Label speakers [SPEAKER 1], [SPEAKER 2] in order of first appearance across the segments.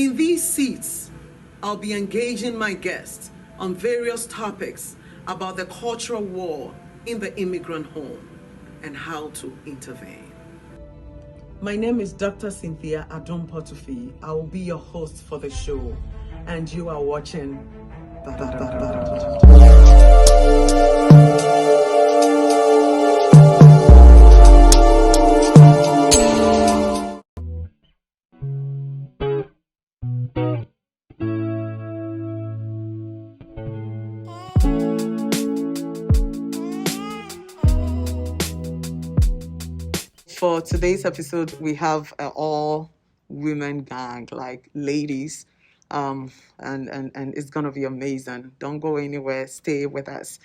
[SPEAKER 1] In these seats, I'll be engaging my guests on various topics about the cultural war in the immigrant home and how to intervene. My name is Dr. Cynthia Adom-Potufi. I will be your host for the show, and you are watching Battleground. For today's episode, we have an all-women gang, like ladies, and it's gonna be amazing. Don't go anywhere. Stay with us.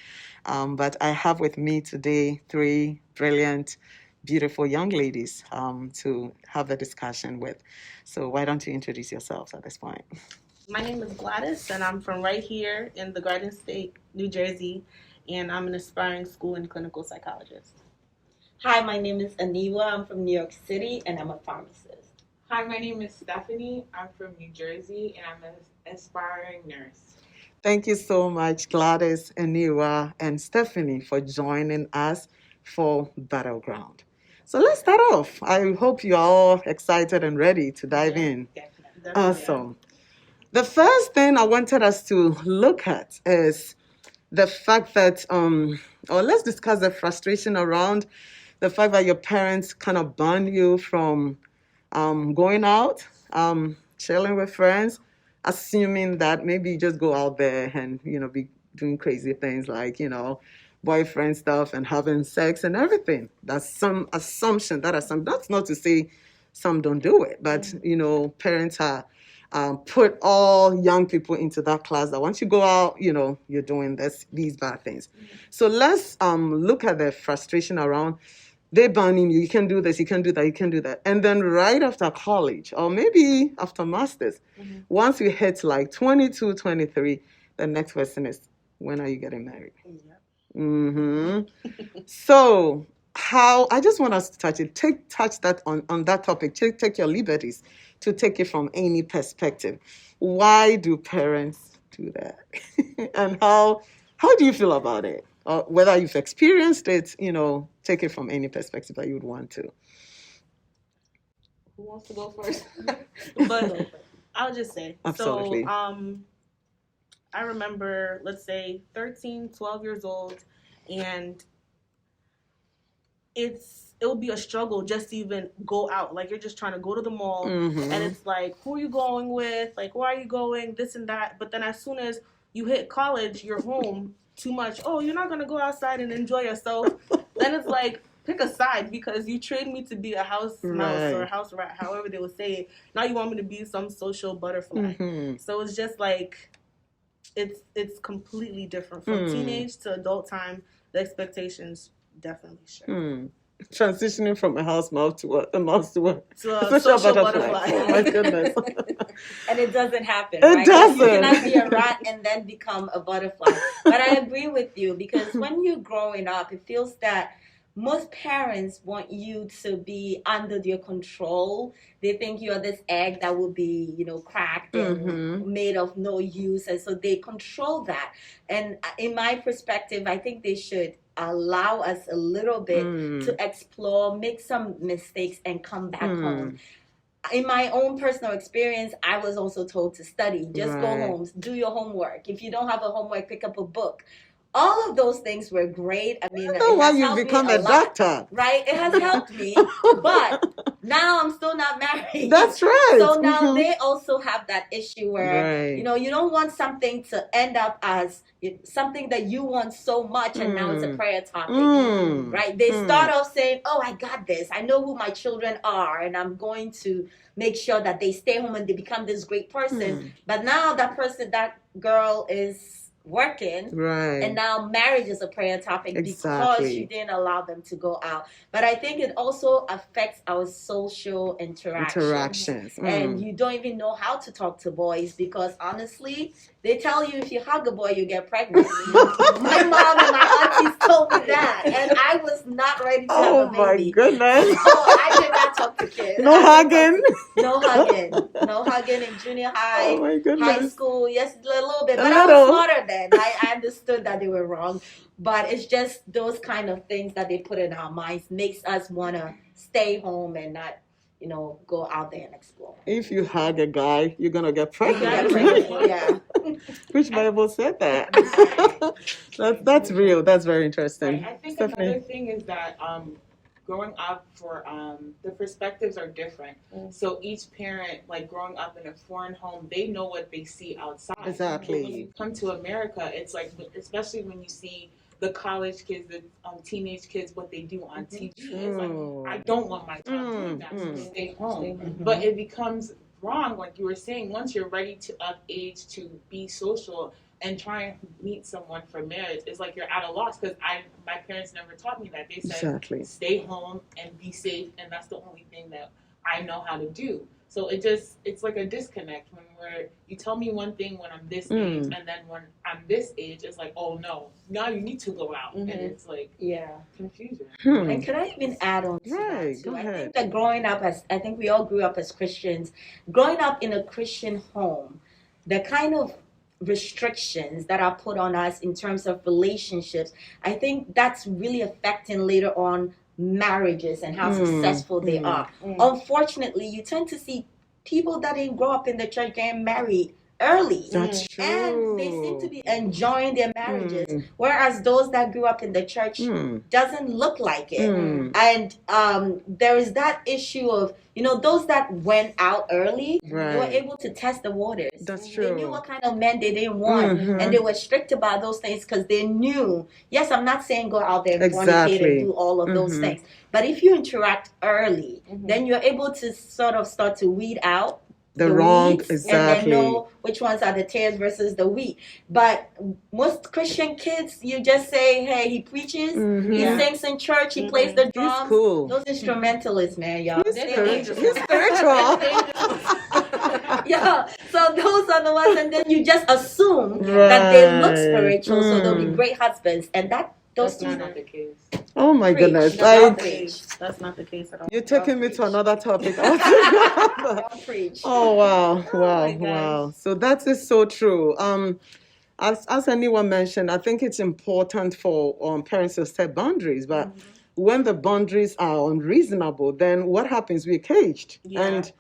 [SPEAKER 1] But I have with me today three brilliant, beautiful young ladies to have a discussion with. So why don't you introduce yourselves at this point?
[SPEAKER 2] My name is Gladys, and I'm from right here in the Garden State, New Jersey, and I'm an aspiring school and clinical psychologist.
[SPEAKER 3] Hi, my name is Aniwa. I'm from New York City, and I'm a pharmacist.
[SPEAKER 4] Hi, my name is Stephanie. I'm from New Jersey, and I'm an aspiring nurse.
[SPEAKER 1] Thank you so much, Gladys, Aniwa, and Stephanie, for joining us for Battleground. So let's start off. I hope you're all excited and ready to dive in.
[SPEAKER 2] Definitely.
[SPEAKER 1] Awesome. The first thing I wanted us to look at is the fact that, or let's discuss the frustration around the fact that your parents kind of banned you from going out, chilling with friends, assuming that maybe you just go out there and, be doing crazy things like, boyfriend stuff and having sex and everything. That's some assumption. That's not to say some don't do it, but, parents are put all young people into that class that once you go out, you're doing these bad things. So let's look at the frustration around they banning you. You can do this, you can do that, you can do that. And then right after college, or maybe after master's, once you hit like 22, 23, the next question is, when are you getting married? So I just want us to touch that on that topic. Take your liberties to take it from any perspective. Why do parents do that? And how do you feel about it? Or whether you've experienced it, take it from any perspective that you would want to.
[SPEAKER 2] Who wants to go first? But I'll just say.
[SPEAKER 1] Absolutely.
[SPEAKER 2] So, I remember, let's say, 13, 12 years old, and it'll be a struggle just to even go out. Like, you're just trying to go to the mall, and it's like, who are you going with? Like, where are you going? This and that. But then as soon as you hit college, you're home too much. Oh, you're not going to go outside and enjoy yourself. Then it's like, pick a side, because you trained me to be a house mouse or a house rat, however they would say it. Now you want me to be some social butterfly. So it's just like, it's completely different from teenage to adult time. The expectations definitely shift.
[SPEAKER 1] Transitioning from a house mouse to what? A mouse to what?
[SPEAKER 2] To a social butterfly.
[SPEAKER 1] Oh my goodness.
[SPEAKER 3] And it doesn't happen,
[SPEAKER 1] It
[SPEAKER 3] right?
[SPEAKER 1] doesn't.
[SPEAKER 3] You cannot be a rat and then become a butterfly. But I agree with you, because when you're growing up, it feels that most parents want you to be under their control. They think you're this egg that will be, cracked and made of no use. And so they control that. And in my perspective, I think they should allow us a little bit to explore, make some mistakes, and come back home. In my own personal experience, I was also told to study. Just go home, do your homework. If you don't have a homework, pick up a book. All of those things were great. I mean,
[SPEAKER 1] that's why you've become a doctor,
[SPEAKER 3] right? It has helped me, but now I'm still not married.
[SPEAKER 1] That's right.
[SPEAKER 3] So now they also have that issue where you don't want something to end up as something that you want so much, and now it's a prayer topic, right? They start off saying, "Oh, I got this. I know who my children are, and I'm going to make sure that they stay home and they become this great person." But now that girl is working, and now marriage is a prayer topic because you didn't allow them to go out. But I think it also affects our social interactions. And you don't even know how to talk to boys, because honestly, they tell you if you hug a boy, you get pregnant. My mom and my aunties told me that, and I was not ready to have a baby.
[SPEAKER 1] Oh my goodness.
[SPEAKER 3] So I did not talk to kids.
[SPEAKER 1] No hugging.
[SPEAKER 3] No No hugging. No hugging in junior high,
[SPEAKER 1] Oh my goodness.
[SPEAKER 3] high school. Yes, a little bit.
[SPEAKER 1] A
[SPEAKER 3] But I
[SPEAKER 1] little.
[SPEAKER 3] was smarter then. I understood that they were wrong. But it's just those kind of things that they put in our minds makes us want to stay home and not, go out there and explore.
[SPEAKER 1] If you hug a guy, you're going to get
[SPEAKER 3] You
[SPEAKER 1] pregnant.
[SPEAKER 3] get pregnant, yeah.
[SPEAKER 1] Which Bible said that? That's real. That's very interesting.
[SPEAKER 4] Right. I think
[SPEAKER 1] Stephanie?
[SPEAKER 4] another thing is that growing up the perspectives are different. So each parent, like growing up in a foreign home, they know what they see outside.
[SPEAKER 1] Exactly.
[SPEAKER 4] But when you come to America, it's like, especially when you see the college kids, the teenage kids, what they do on TV. It's like, I don't want my child doing that, so stay home. But it becomes wrong, like you were saying, once you're ready to of age to be social and try and meet someone for marriage, it's like you're at a loss, because my parents never taught me that. They said, stay home and be safe, and that's the only thing that I know how to do. So it's like a disconnect where you tell me one thing when I'm this age, and then when I'm this age, it's like, oh no, now you need to go out, and it's like confusion.
[SPEAKER 3] And could I even add on to that too?
[SPEAKER 1] Go ahead.
[SPEAKER 3] I think that I think we all grew up as Christians. Growing up in a Christian home, the kind of restrictions that are put on us in terms of relationships, I think that's really affecting later on marriages and how successful they are. Unfortunately, you tend to see people that didn't grow up in the church getting married early.
[SPEAKER 1] That's true.
[SPEAKER 3] And they seem to be enjoying their marriages, whereas those that grew up in the church doesn't look like it. And there is that issue of, those that went out early, they were able to test the waters.
[SPEAKER 1] That's true.
[SPEAKER 3] They knew what kind of men they didn't want, and they were strict about those things because they knew, yes, I'm not saying go out there and fornicate and do all of those things, but if you interact early, then you're able to sort of start to weed out
[SPEAKER 1] the wrong,
[SPEAKER 3] and then know which ones are the tares versus the wheat. But most Christian kids, you just say, hey, he preaches, he sings in church, he plays the drums.
[SPEAKER 1] He's cool.
[SPEAKER 3] Those instrumentalists, man, y'all.
[SPEAKER 1] He's spiritual.
[SPEAKER 3] Yeah, so those are the ones, and then you just assume that they look spiritual, so they'll be great husbands, and those two are not the case.
[SPEAKER 1] Oh my goodness!
[SPEAKER 2] That's not the case at all.
[SPEAKER 1] You're taking me to another topic. Oh wow! So that is so true. As anyone mentioned, I think it's important for parents to set boundaries, but when the boundaries are unreasonable, then what happens? We're caged, and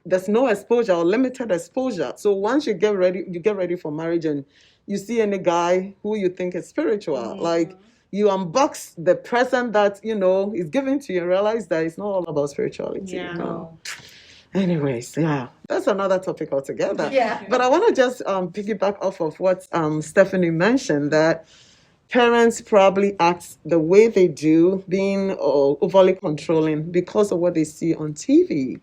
[SPEAKER 1] there's no exposure or limited exposure. So once you get ready for marriage, and you see any guy who you think is spiritual, like you unbox the present that is given to you and realize that it's not all about spirituality. Anyways, that's another topic altogether. But I want to just piggyback off of what Stephanie mentioned, that parents probably act the way they do, being overly controlling because of what they see on TV.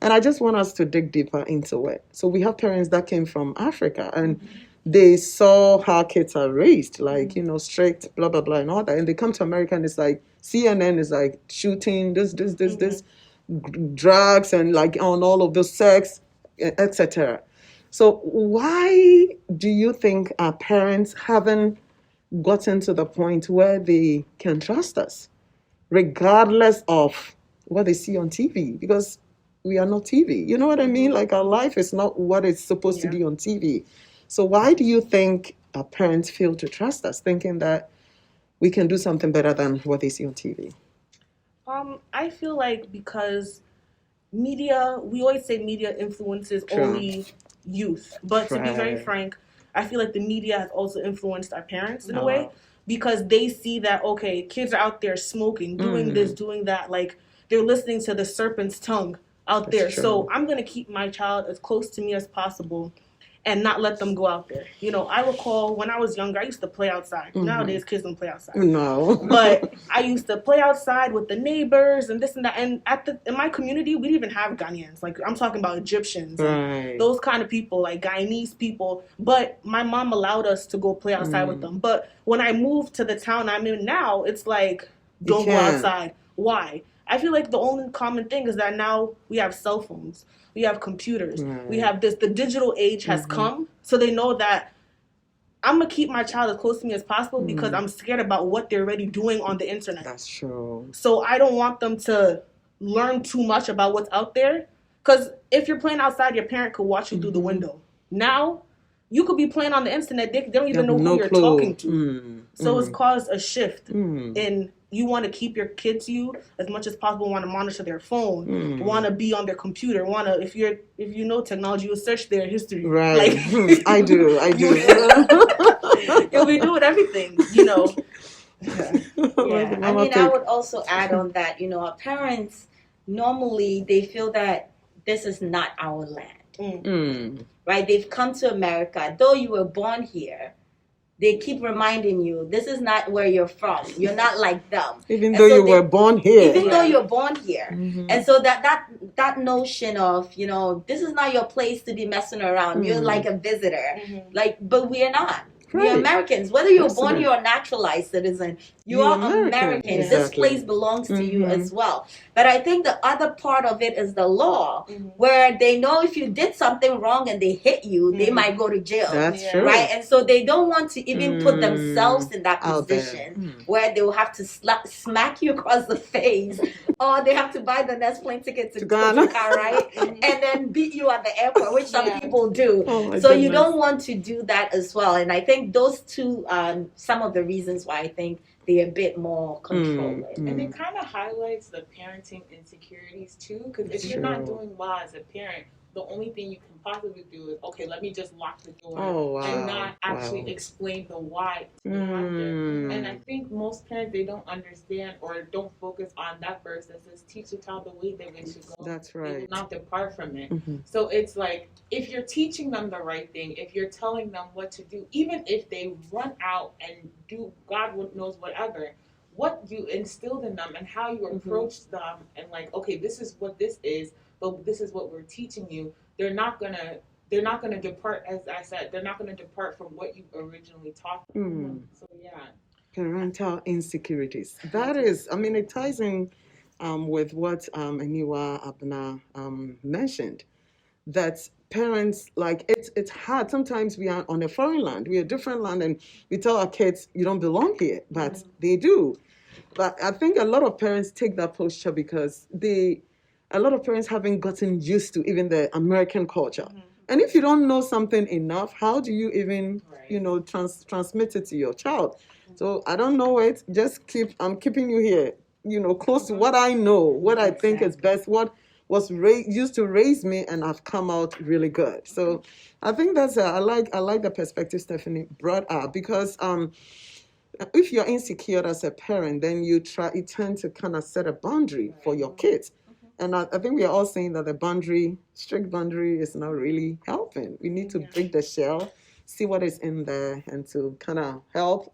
[SPEAKER 1] And I just want us to dig deeper into it. So we have parents that came from Africa, and they saw how kids are raised, like, strict, blah, blah, blah, and all that. And they come to America, and it's like CNN is like shooting, this, drugs, and like on all of the sex, etc. So why do you think our parents haven't gotten to the point where they can trust us, regardless of what they see on TV? Because we are not TV. You know what I mean? Like, our life is not what it's supposed to be on TV. So why do you think our parents fail to trust us, thinking that we can do something better than what they see on TV?
[SPEAKER 2] I feel like because media, we always say media influences only youth. But to be very frank, I feel like the media has also influenced our parents in a way, because they see that, okay, kids are out there smoking, doing this, doing that. Like, they're listening to the serpent's tongue out there. So I'm going to keep my child as close to me as possible and not let them go out there. I recall when I was younger, I used to play outside. Nowadays, kids don't play outside.
[SPEAKER 1] No.
[SPEAKER 2] But I used to play outside with the neighbors and this and that. And in my community, we didn't even have Ghanaians. Like, I'm talking about Egyptians. And those kind of people, like Guyanese people. But my mom allowed us to go play outside with them. But when I moved to the town I'm in now, it's like, don't go outside. Why? I feel like the only common thing is that now we have cell phones. We have computers. We have this. The digital age has come. So they know that I'm going to keep my child as close to me as possible because I'm scared about what they're already doing on the internet.
[SPEAKER 1] That's true.
[SPEAKER 2] So I don't want them to learn too much about what's out there Because if you're playing outside, your parent could watch you through the window. Now, you could be playing on the internet. They don't even know who you're talking to. So it's caused a shift in you want to keep your kids as much as possible. Want to monitor their phone. Want to be on their computer. Want to if you know technology, you'll search their history.
[SPEAKER 1] Right. Like, I do.
[SPEAKER 2] You'll be doing everything. You know.
[SPEAKER 3] Yeah. I mean, I would also add on that. You know, our parents normally they feel that this is not our land. Right? They've come to America. Though you were born here, they keep reminding you, this is not where you're from. You're not like them.
[SPEAKER 1] Even though you were born here.
[SPEAKER 3] Even though you're born here. And so that notion of, you know, this is not your place to be messing around. You're like a visitor. Like, but we're not. Right. We're Americans. Whether you're born here or naturalized citizen, you are American. Exactly. This place belongs to you as well. But I think the other part of it is the law, where they know if you did something wrong and they hit you, they might go to jail.
[SPEAKER 1] That's true.
[SPEAKER 3] Right? And so they don't want to even put themselves in that position where they will have to smack you across the face, or they have to buy the next plane ticket to Ghana, right? And then beat you at the airport, which some people do. So you don't want to do that as well. And I think those two some of the reasons why I think they're a bit more controlling.
[SPEAKER 4] And it kind of highlights the parenting insecurities too, because if you're not doing well as a parent, the only thing you can possibly do is, okay, let me just lock the door and not actually explain the why to the mother. And I think most parents, they don't understand or don't focus on that verse that says, teach a child the way that they should go.
[SPEAKER 1] That's right.
[SPEAKER 4] They will not depart from it. So it's like, if you're teaching them the right thing, if you're telling them what to do, even if they run out and do God knows whatever, what you instilled in them and how you approach them and like, okay, this is what this is, but this is what we're teaching you. They're not gonna depart, as I said, they're not gonna depart from what you originally taught them. So yeah.
[SPEAKER 1] Parental insecurities. That is, I mean, it ties in with what Aniwa Abna mentioned. That parents, like, it's hard. Sometimes we are on a foreign land, we're a different land, and we tell our kids, you don't belong here, but they do. But I think a lot of parents take that posture because a lot of parents haven't gotten used to even the American culture. And if you don't know something enough, how do you even, transmit it to your child? So I don't know it. I'm keeping you here, close to what I know, what I think is best, what was used to raise me, and I've come out really good. So I think that's I like the perspective Stephanie brought up, because if you're insecure as a parent, then you tend to kind of set a boundary for your kids. And I think we are all saying that the strict boundary is not really helping. We need to break the shell, see what is in there, and to kind of help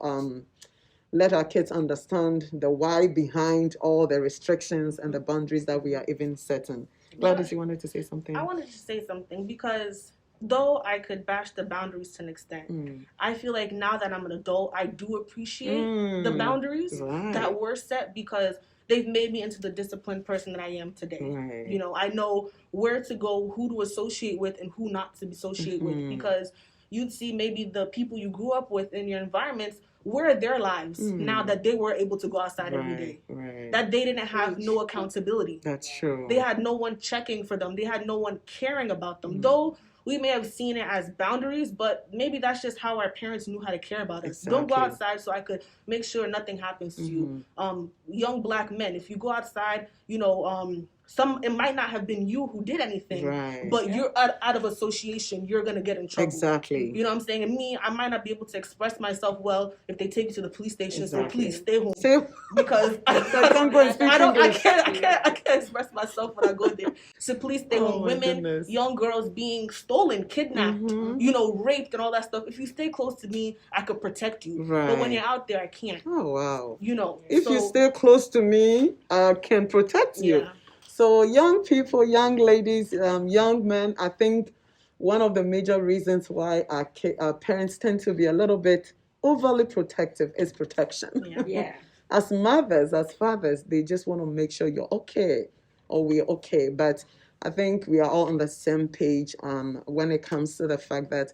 [SPEAKER 1] let our kids understand the why behind all the restrictions and the boundaries that we are even setting. Gladys, you wanted to say something?
[SPEAKER 2] I wanted to say something because though I could bash the boundaries to an extent, I feel like now that I'm an adult, I do appreciate the boundaries that were set, because they've made me into the disciplined person that I am today. Right. I know where to go, who to associate with, and who not to associate with, because you'd see maybe the people you grew up with in your environments, where are their lives now that they were able to go outside every day? Right. That they didn't have no accountability.
[SPEAKER 1] That's true.
[SPEAKER 2] They had no one checking for them. They had no one caring about them. Though we may have seen it as boundaries, but maybe that's just how our parents knew how to care about us. Don't go outside so I could make sure nothing happens to you. Young black men, if you go outside, it might not have been you who did anything, but you're out of association, you're going to get in trouble.
[SPEAKER 1] Exactly.
[SPEAKER 2] You know what I'm saying? And me, I might not be able to express myself well if they take you to the police station. So please stay home. Because I can't express myself when I go there. So please stay home. Women, young girls being stolen, kidnapped, raped and all that stuff. If you stay close to me, I could protect you. But when you're out there, I can't.
[SPEAKER 1] Oh, wow.
[SPEAKER 2] If
[SPEAKER 1] you stay close to me, I can protect you. So young people, young ladies, young men, I think one of the major reasons why our parents tend to be a little bit overly protective is protection. As mothers, as fathers, they just want to make sure you're okay or we're okay. But I think we are all on the same page when it comes to the fact that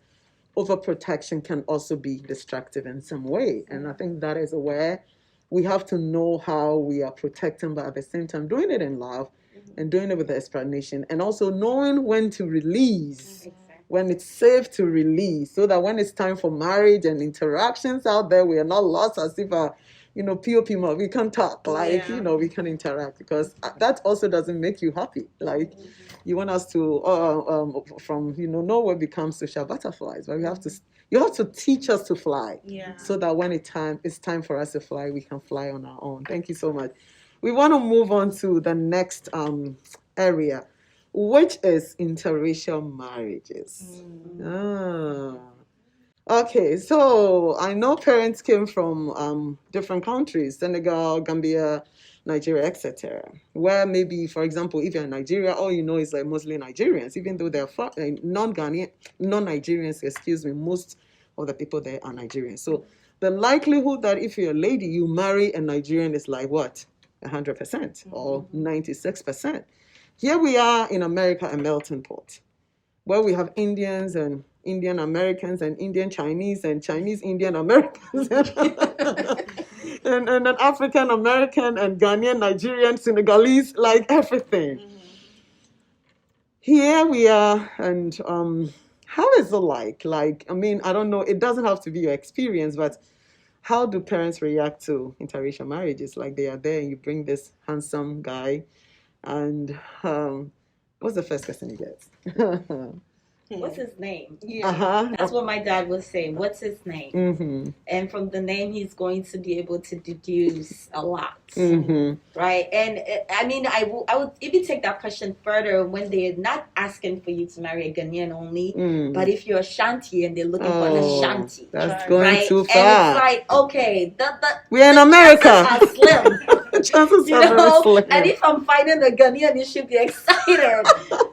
[SPEAKER 1] overprotection can also be destructive in some way. And I think that is where we have to know how we are protecting, but at the same time doing it in love, and doing it with the explanation, and also knowing when to release, when it's safe to release, so that when it's time for marriage and interactions out there, we are not lost as if POP mode, we can talk, like, we can interact, because that also doesn't make you happy. Like, you want us to, from, know what becomes social butterflies, but you have to teach us to fly, so that when it's time for us to fly, we can fly on our own. Thank you so much. We want to move on to the next area, which is interracial marriages. Okay, so I know parents came from different countries, Senegal, Gambia, Nigeria, etc., where maybe, for example, if you're in Nigeria, all you know is like mostly Nigerians, even though they're non-Ghanaian, non-Nigerians, most of the people there are Nigerians. So the likelihood that if you're a lady, you marry a Nigerian is like what? 100% or 96%. Here we are in America, a melting pot, where we have Indians and Indian Americans and Indian Chinese and Chinese Indian Americans and then African American and Ghanaian, Nigerian, Senegalese, like everything. Here we are, and how is it like? Like, I mean, I don't know, it doesn't have to be your experience, but how do parents react to interracial marriages? Like, they are there and you bring this handsome guy, and what's the first question you get?
[SPEAKER 3] What's his name? Yeah, that's what my dad was saying. What's his name? And from the name, he's going to be able to deduce a lot, right? And I mean, I would even take that question further when they're not asking for you to marry a Ghanaian only, but if you're Ashanti and they're looking for an Ashanti,
[SPEAKER 1] that's going too far.
[SPEAKER 3] And it's like, okay,
[SPEAKER 1] we're in America.
[SPEAKER 3] Chances are slim.
[SPEAKER 1] Chances are very slim.
[SPEAKER 3] And if I'm finding a Ghanaian, you should be excited.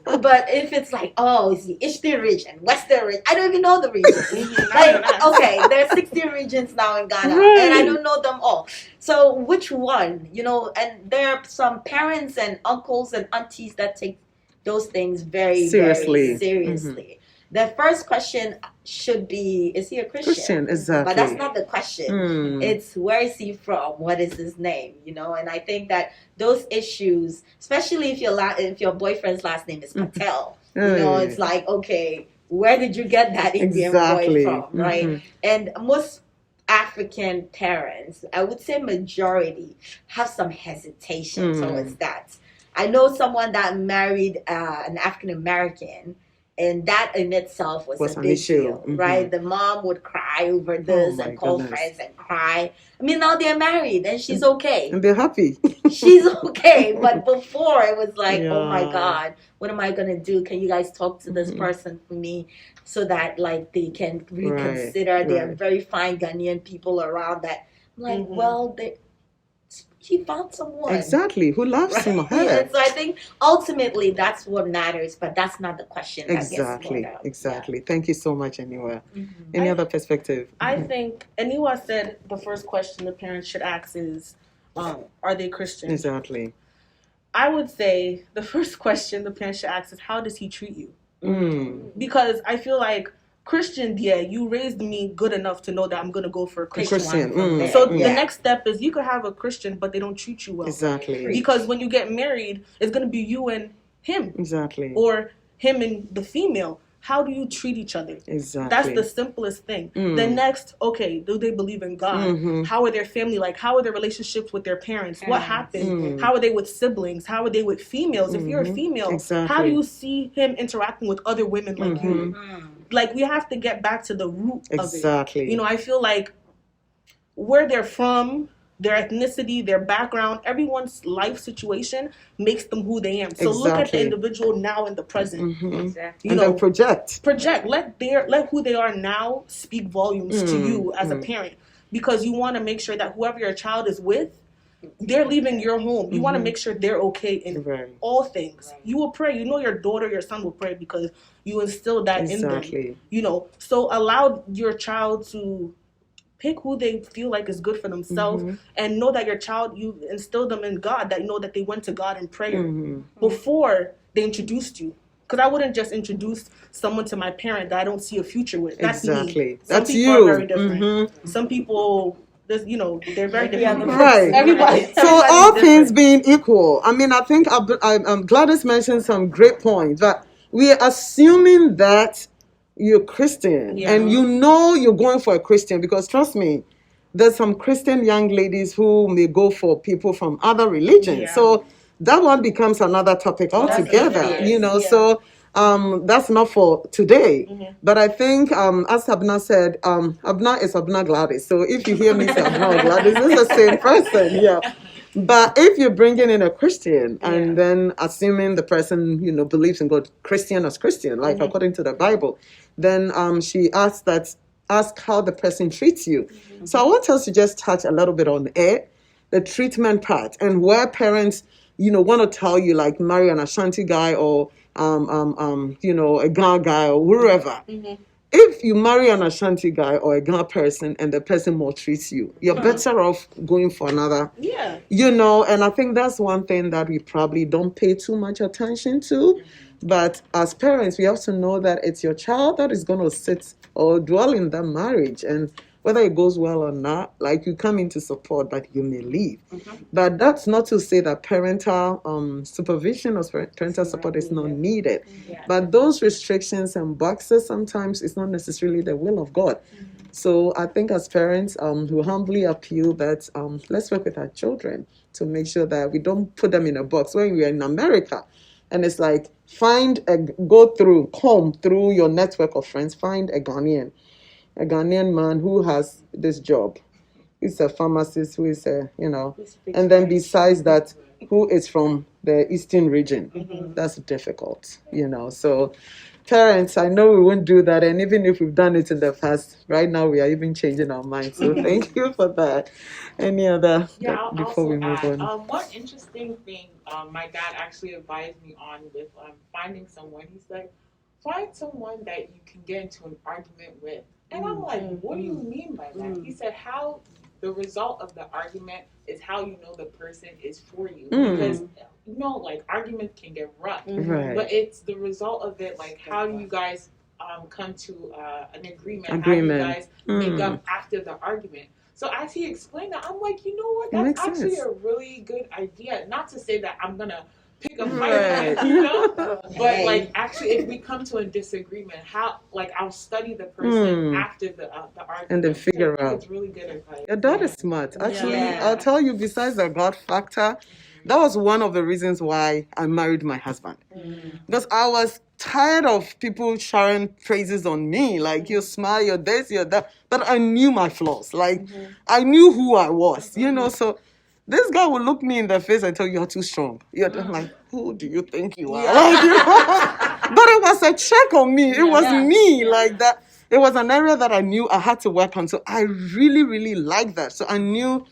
[SPEAKER 3] But if it's like, oh, it's the Eastern region, Western region, I don't even know the regions. Like, okay, there are 16 regions now in Ghana, and I don't know them all. So which one, and there are some parents and uncles and aunties that take those things very seriously. Very seriously. The first question should be, is he a Christian?
[SPEAKER 1] Exactly.
[SPEAKER 3] But that's not the question. It's, where is he from? What is his name? And I think that those issues, especially if your boyfriend's last name is Patel, it's like, okay, where did you get that Indian boy from, right? And most African parents, I would say majority, have some hesitation towards that. I know someone that married an African American, and that in itself was a big deal, right? The mom would cry over this and call friends and cry. I mean, now they're married and she's okay.
[SPEAKER 1] And they're happy.
[SPEAKER 3] She's okay. But before, it was like, oh my God, what am I going to do? Can you guys talk to this person for me so that like they can reconsider? There are very fine Ghanaian people around that. I'm like, well, he found someone.
[SPEAKER 1] Exactly. Who loves him?
[SPEAKER 3] Yeah, so I think ultimately that's what matters, but that's not the question.
[SPEAKER 1] Exactly. Thank you so much, Aniwa. Any other perspective?
[SPEAKER 2] I think Aniwa said the first question the parents should ask is, are they Christian?
[SPEAKER 1] Exactly.
[SPEAKER 2] I would say the first question the parents should ask is, how does he treat you? Because I feel like Christian, you raised me good enough to know that I'm going to go for a Christian. So the next step is, you could have a Christian, but they don't treat you well.
[SPEAKER 1] Exactly.
[SPEAKER 2] Because when you get married, it's going to be you and him.
[SPEAKER 1] Exactly.
[SPEAKER 2] Or him and the female. How do you treat each other?
[SPEAKER 1] Exactly.
[SPEAKER 2] That's the simplest thing. The next, okay, do they believe in God? How are their family like? How are their relationships with their parents? What happened? How are they with siblings? How are they with females? If you're a female, how do you see him interacting with other women like you? Like, we have to get back to the root of it. I feel like where they're from, their ethnicity, their background, everyone's life situation makes them who they am. So look at the individual now in the present.
[SPEAKER 1] And then project.
[SPEAKER 2] Let who they are now speak volumes to you as a parent, because you want to make sure that whoever your child is with, they're leaving your home. You want to make sure they're okay in all things. You will pray. Your daughter, your son will pray because you instilled that in them. So allow your child to pick who they feel like is good for themselves, and know that your child, you instill them in God, that that they went to God in prayer before they introduced you. Because I wouldn't just introduce someone to my parent that I don't see a future with. That's me.
[SPEAKER 1] That's you.
[SPEAKER 2] Are very different. Some people There's, they're very
[SPEAKER 3] Yeah,
[SPEAKER 2] different.
[SPEAKER 1] Right.
[SPEAKER 2] Everybody.
[SPEAKER 1] So all things being equal, I mean, I think Gladys mentioned some great points, but we are assuming that you're Christian and you're going for a Christian, because trust me, there's some Christian young ladies who may go for people from other religions.
[SPEAKER 2] Yeah.
[SPEAKER 1] So that one becomes another topic altogether, so that's not for today. But I think, as Abna said, Abna is Abna Gladys. So if you hear me say Abna or Gladys, it's the same person, yeah. But if you're bringing in a Christian and then assuming the person, believes in God, Christian as Christian, like according to the Bible, then she ask how the person treats you. So I want us to just touch a little bit on it, the treatment part, and where parents, want to tell you, like, marry an Ashanti guy or a Ghana guy or wherever. If you marry an Ashanti guy or a Ghana person and the person maltreats you, you're better off going for another.
[SPEAKER 2] Yeah.
[SPEAKER 1] And I think that's one thing that we probably don't pay too much attention to. But as parents, we have to know that it's your child that is going to sit or dwell in that marriage. And whether it goes well or not, like, you come in to support, but you may leave. But that's not to say that parental supervision or parental support is not needed. But those restrictions and boxes, sometimes it's not necessarily the will of God. So I think as parents, we humbly appeal that let's work with our children to make sure that we don't put them in a box. When we are in America, and it's like, comb through your network of friends, find a Ghanaian man who has this job. He's a pharmacist who is and then besides that, who is from the Eastern region. That's difficult, So parents, I know we won't do that. And even if we've done it in the past, right now we are even changing our minds. So thank you for that. Any other, before we move on?
[SPEAKER 4] One interesting thing my dad actually advised me on with finding someone. He's like, find someone that you can get into an argument with. And I'm like, what do you mean by that? He said, how the result of the argument is how you know the person is for you. Because, like, arguments can get rough.
[SPEAKER 1] Right.
[SPEAKER 4] But it's the result of it, like, how do you guys come to an agreement? How do you guys make up after the argument? So as he explained that, I'm like, you know what? That's actually a really good idea. Not to say that I'm going to pick a fight, but like, actually, if we come to a disagreement, I'll study the person after the argument
[SPEAKER 1] and then figure out.
[SPEAKER 4] It's really good advice.
[SPEAKER 1] Your dad is smart. Actually, I'll tell you, besides the God factor, that was one of the reasons why I married my husband. Because I was tired of people sharing praises on me, like, you smile, you're this, you're that. But I knew my flaws. Like, I knew who I was, so this guy would look me in the face and tell you, you're too strong. I'm like, who do you think you are? But it was a check on me. It was me like that. It was an area that I knew I had to work on. So I really, really liked that. So I knew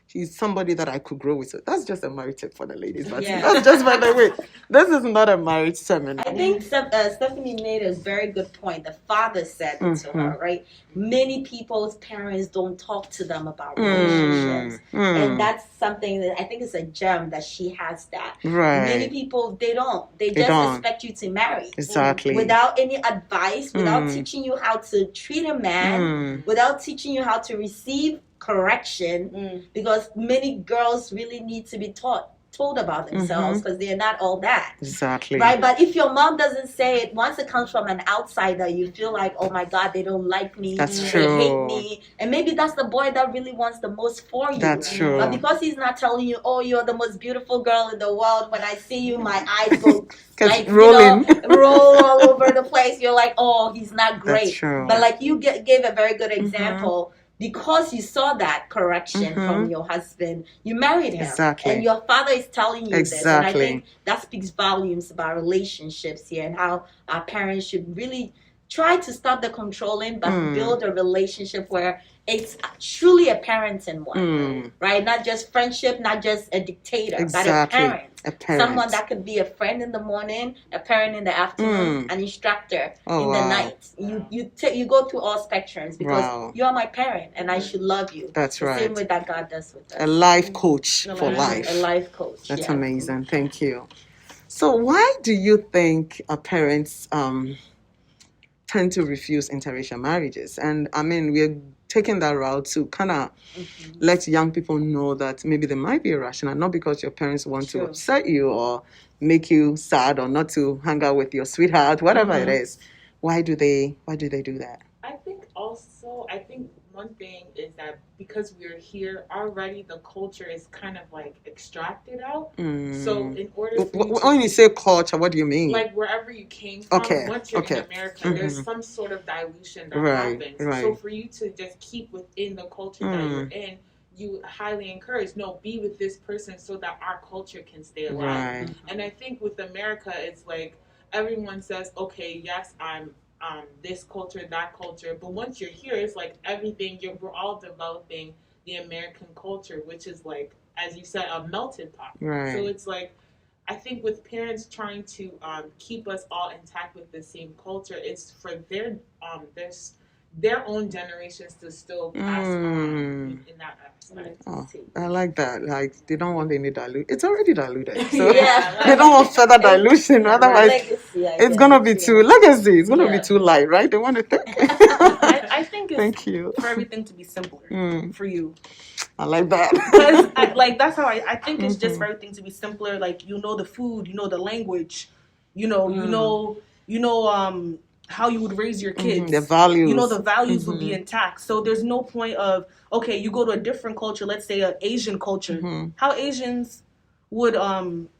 [SPEAKER 1] he's somebody that I could grow with. So that's just a marriage tip for the ladies. But that's just by the way. This is not a marriage seminar.
[SPEAKER 3] I think Stephanie made a very good point. The father said it to her, right? Many people's parents don't talk to them about relationships. And that's something that I think is a gem that she has that.
[SPEAKER 1] Right.
[SPEAKER 3] Many people, they don't. They just expect you to marry.
[SPEAKER 1] Exactly.
[SPEAKER 3] Without any advice, without teaching you how to treat a man, without teaching you how to receive correction, because many girls really need to be told about themselves because they're not all that.
[SPEAKER 1] Exactly.
[SPEAKER 3] Right? But if your mom doesn't say it, once it comes from an outsider, you feel like, oh my God, they don't like me.
[SPEAKER 1] That's
[SPEAKER 3] they
[SPEAKER 1] true.
[SPEAKER 3] hate me. And maybe that's the boy that really wants the most for you.
[SPEAKER 1] That's true.
[SPEAKER 3] But because he's not telling you, oh, you're the most beautiful girl in the world, when I see you, my eyes go like,
[SPEAKER 1] rolling.
[SPEAKER 3] Roll all over the place. You're like, oh, he's not great.
[SPEAKER 1] That's true.
[SPEAKER 3] But like you gave a very good example. Because you saw that correction from your husband, you married him.
[SPEAKER 1] Exactly.
[SPEAKER 3] And your father is telling you this. And I think that speaks volumes about relationships here and how our parents should really try to stop the controlling, but build a relationship where it's truly a parenting one, right? Not just friendship, not just a dictator, but a parent. Someone that could be a friend in the morning, a parent in the afternoon, an instructor in the night. You go through all spectrums because you are my parent and I should love you.
[SPEAKER 1] That's right.
[SPEAKER 3] The same way that God does with us.
[SPEAKER 1] A life coach for life.
[SPEAKER 3] A life coach.
[SPEAKER 1] That's amazing. Thank you. So why do you think parents tend to refuse interracial marriages. And I mean, we're taking that route to kind of let young people know that maybe they might be irrational, not because your parents want to upset you or make you sad or not to hang out with your sweetheart, whatever it is. Why do they do that?
[SPEAKER 4] I think one thing is that because we're here already, the culture is kind of like extracted out. So in order for
[SPEAKER 1] when you say culture, what do you mean?
[SPEAKER 4] Like wherever you came from, once you're in America, there's some sort of dilution that happens. So for you to just keep within the culture that you're in, you highly encourage, be with this person so that our culture can stay alive. And I think with America, it's like everyone says, okay, yes, I'm this culture, that culture. But once you're here, it's like everything, we're all developing the American culture, which is like, as you said, a melted pot. So it's like, I think with parents trying to keep us all intact with the same culture, it's for their own generations to still pass on in that aspect.
[SPEAKER 1] Oh, I like that. Like, they don't want any dilute. It's already diluted. So they don't want further dilution. Otherwise, it's going to be too legacy. It's going to be too light, right? They want to think.
[SPEAKER 2] I think it's
[SPEAKER 1] Thank you.
[SPEAKER 2] for everything to be simpler for you.
[SPEAKER 1] I like that.
[SPEAKER 2] Because that's how I think it's just for everything to be simpler. Like, the food, the language, you know how you would raise your kids.
[SPEAKER 1] The values.
[SPEAKER 2] The values would be intact. So there's no point of, okay, you go to a different culture, let's say an Asian culture. How Asians would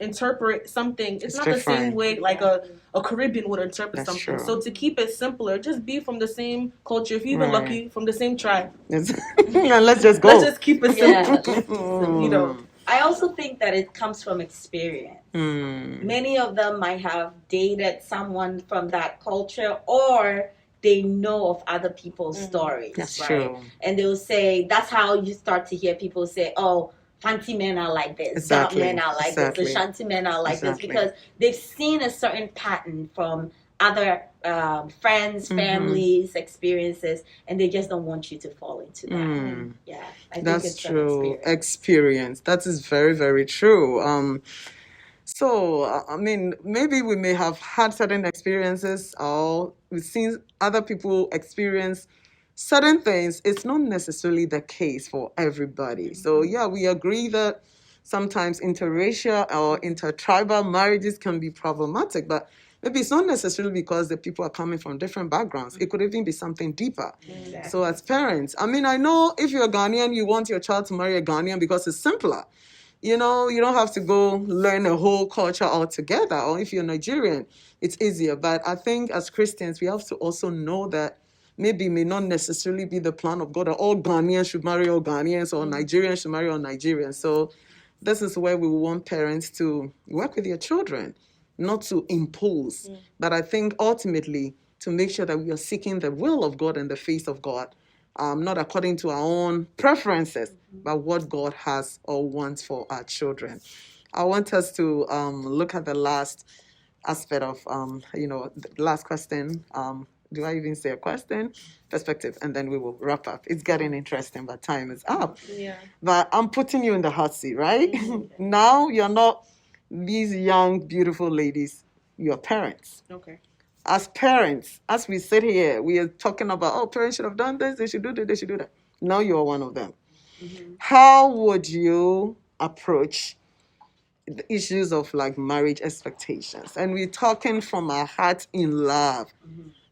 [SPEAKER 2] interpret something, it's not different. The same way like a Caribbean would interpret something. True. So to keep it simpler, just be from the same culture. If you're even lucky, from the same tribe.
[SPEAKER 1] Let's just go.
[SPEAKER 2] Let's just keep it simple.
[SPEAKER 3] I also think that it comes from experience. Many of them might have dated someone from that culture, or they know of other people's stories.
[SPEAKER 1] That's true.
[SPEAKER 3] And they'll say, that's how you start to hear people say, oh, Fanti men are like this, dark men are like this, Ashanti men are like this, because they've seen a certain pattern from other friends, families, experiences, and they just don't want you to fall into that. I think
[SPEAKER 1] that's
[SPEAKER 3] it's
[SPEAKER 1] true. Experience. That is very, very true. So, I mean, maybe we may have had certain experiences, or we've seen other people experience certain things. It's not necessarily the case for everybody. So, we agree that sometimes interracial or intertribal marriages can be problematic, but maybe it's not necessarily because the people are coming from different backgrounds. It could even be something deeper. So as parents, I mean, I know if you're a Ghanaian, you want your child to marry a Ghanaian because it's simpler. You don't have to go learn a whole culture altogether. Or if you're Nigerian, it's easier. But I think as Christians, we have to also know that maybe it may not necessarily be the plan of God that all Ghanaians should marry all Ghanaians or Nigerians should marry all Nigerians. So this is where we want parents to work with your children, not to impose, but I think ultimately to make sure that we are seeking the will of God and the face of God, not according to our own preferences, but what God has or wants for our children. I want us to look at the last aspect of, the last question. Do I even say a question? Perspective, and then we will wrap up. It's getting interesting, but time is up. But I'm putting you in the hot seat, right? Now you're not these young, beautiful ladies, you're parents.
[SPEAKER 2] Okay.
[SPEAKER 1] As parents, as we sit here, we are talking about, parents should have done this, they should do this, they should do that. Now you're one of them. How would you approach the issues of like marriage expectations? And we're talking from our heart in love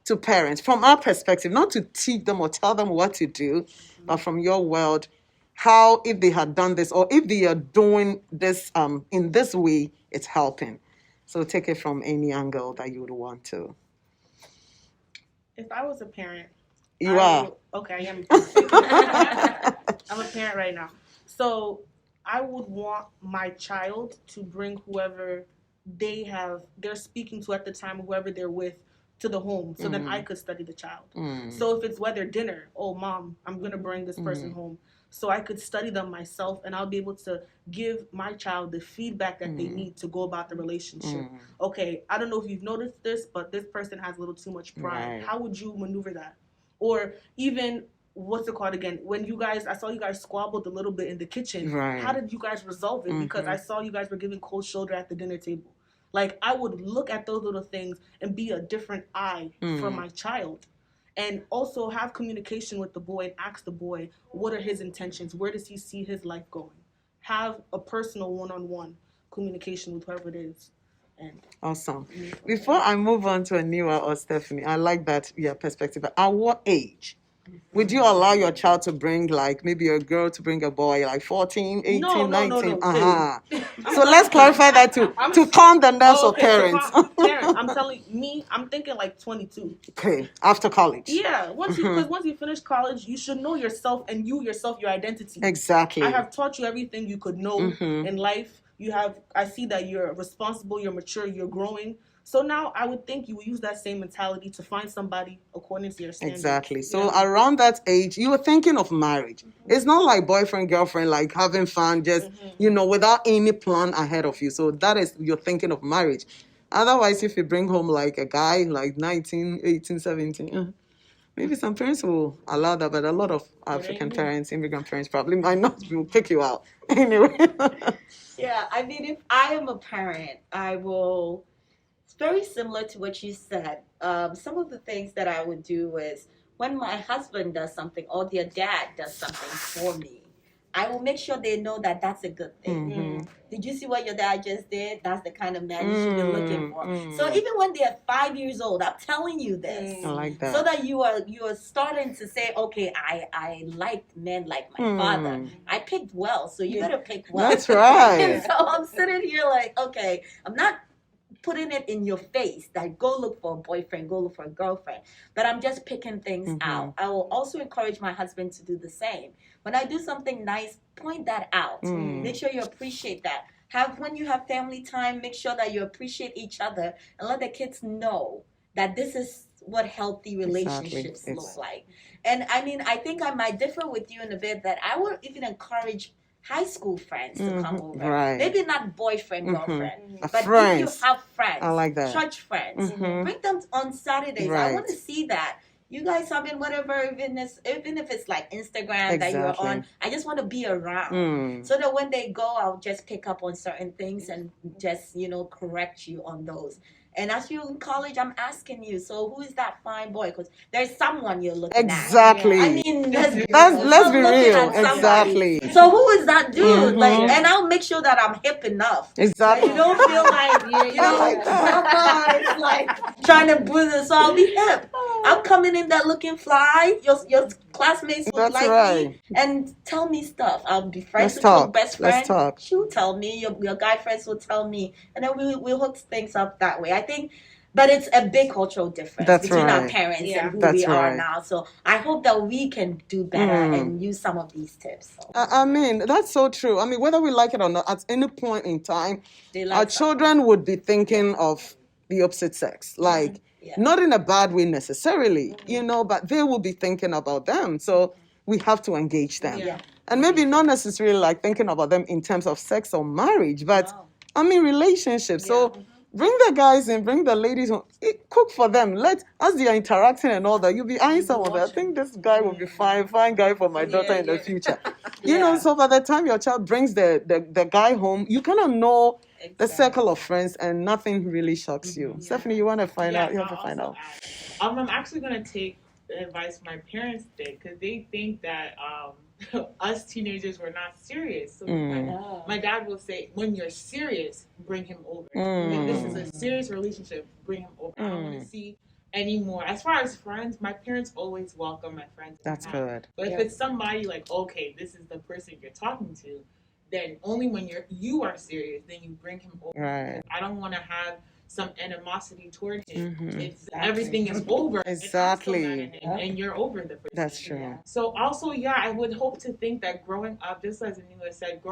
[SPEAKER 1] to parents, from our perspective, not to teach them or tell them what to do, but from your world, how, if they had done this or if they are doing this in this way, it's helping. So take it from any angle that you would want to.
[SPEAKER 2] If I was a parent.
[SPEAKER 1] You are?
[SPEAKER 2] Okay, I am a parent. I'm a parent right now. So I would want my child to bring whoever they're speaking to at the time, whoever they're with, to the home, so then I could study the child. So if it's whether dinner, mom, I'm going to bring this person home, so I could study them myself, and I'll be able to give my child the feedback that they need to go about the relationship. Okay, I don't know if you've noticed this, but this person has a little too much pride. How would you maneuver that? Or even, what's it called again? When I saw you guys squabbled a little bit in the kitchen. How did you guys resolve it? Because I saw you guys were giving cold shoulder at the dinner table. Like, I would look at those little things and be a different eye for my child. And also have communication with the boy and ask the boy, what are his intentions? Where does he see his life going? Have a personal one-on-one communication with whoever it is. And
[SPEAKER 1] awesome. Before I move on to Aniwa or Stephanie, I like that perspective. At what age would you allow your child to bring, like, maybe a girl to bring a boy, like 14, 18,
[SPEAKER 2] No,
[SPEAKER 1] 19?
[SPEAKER 2] No.
[SPEAKER 1] So let's clarify that to calm the nerves of parents.
[SPEAKER 2] I'm telling me, I'm thinking like 22.
[SPEAKER 1] Okay, after college.
[SPEAKER 2] Yeah, because once you finish college, you should know yourself and you yourself, your identity.
[SPEAKER 1] Exactly.
[SPEAKER 2] I have taught you everything you could know in life. I see that you're responsible, you're mature, you're growing. So now I would think you would use that same mentality to find somebody according to your standards.
[SPEAKER 1] Exactly. So around that age, you were thinking of marriage. It's not like boyfriend, girlfriend, like having fun, just, without any plan ahead of you. So that is, you're thinking of marriage. Otherwise, if you bring home like a guy, like 19, 18, 17, maybe some parents will allow that, but a lot of African parents, immigrant parents probably might not, will kick you out. Anyway.
[SPEAKER 3] Yeah, I mean, if I am a parent, I will... It's very similar to what you said. Some of the things that I would do is when my husband does something or their dad does something for me, I will make sure they know that that's a good thing. Did you see what your dad just did? That's the kind of man you should be looking for. So even when they're 5 years old, I'm telling you this.
[SPEAKER 1] I like that.
[SPEAKER 3] So that you are starting to say, okay, I like men like my father. I picked well, so you better pick well.
[SPEAKER 1] That's right.
[SPEAKER 3] And so I'm sitting here like, okay, I'm not putting it in your face that go look for a boyfriend, go look for a girlfriend. But I'm just picking things out. I will also encourage my husband to do the same. When I do something nice, point that out. Make sure you appreciate that. When you have family time, make sure that you appreciate each other and let the kids know that this is what healthy relationships look like. And I mean, I think I might differ with you in a bit that I would even encourage high school friends to come over.
[SPEAKER 1] Right.
[SPEAKER 3] Maybe not boyfriend, girlfriend. But
[SPEAKER 1] friends.
[SPEAKER 3] if you have friends,
[SPEAKER 1] I like that.
[SPEAKER 3] church friends, bring them on Saturdays.
[SPEAKER 1] Right.
[SPEAKER 3] I want to see that. You guys having whatever, even if it's like Instagram that you're on, I just want to be around. So that when they go, I'll just pick up on certain things and just, correct you on those. And as you're in college, I'm asking you, so who is that fine boy? Because there's someone you're looking at.
[SPEAKER 1] Exactly.
[SPEAKER 3] I mean, let's be
[SPEAKER 1] real. Exactly.
[SPEAKER 3] So who is that dude? And I'll make sure that I'm hip enough.
[SPEAKER 1] Exactly.
[SPEAKER 3] You don't feel like, it's like trying to boost it. So I'll be hip. I'm coming in there looking fly. Your classmates would me and tell me stuff. I'll be friends with your best friend.
[SPEAKER 1] Let's talk.
[SPEAKER 3] She'll tell me. Your guy friends will tell me. And then we'll hook things up that way. I think, but it's a big cultural difference between our parents and who we are now. So I hope that we can do better and use some of these tips. So.
[SPEAKER 1] I mean, that's so true. I mean, whether we like it or not, at any point in time, our children would be thinking of the opposite sex. Like, not in a bad way necessarily, but they will be thinking about them. So we have to engage them. And maybe not necessarily like thinking about them in terms of sex or marriage, but I mean, relationships. So bring the guys in, bring the ladies home, cook for them. As they are interacting and all that, you'll be eyeing someone. I think this guy will be fine guy for my daughter in the future. So by the time your child brings the guy home, you kind of know the circle of friends and nothing really shocks you. Stephanie, you want to find out? You have to find out.
[SPEAKER 4] I'm actually going to take the advice my parents did because they think that us teenagers were not serious. So my dad will say, when you're serious, bring him over. If this is a serious relationship, bring him over. I don't want to see anymore. As far as friends, my parents always welcome my friends.
[SPEAKER 1] That's good.
[SPEAKER 4] But if it's somebody like, okay, this is the person you're talking to, then only when you are serious, then you bring him over.
[SPEAKER 1] Right.
[SPEAKER 4] I don't want to have some animosity towards him. If everything is over,
[SPEAKER 1] exactly,
[SPEAKER 4] and you're over the person.
[SPEAKER 1] That's true.
[SPEAKER 4] So also, I would hope to think that growing up, just as Anila said,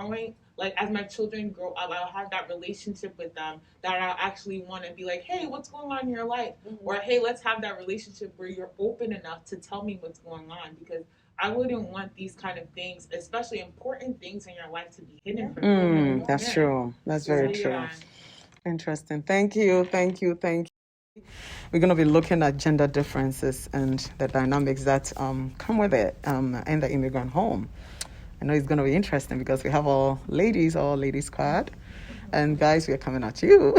[SPEAKER 4] as my children grow up, I'll have that relationship with them that I'll actually want to be like, hey, what's going on in your life? Or hey, let's have that relationship where you're open enough to tell me what's going on, because I wouldn't want these kind of things, especially important things in your life, to be hidden from you.
[SPEAKER 1] That's true. That's very true. Interesting. Thank you. We're going to be looking at gender differences and the dynamics that come with it in the immigrant home. I know it's going to be interesting because we have all ladies squad. And guys, we are coming at you.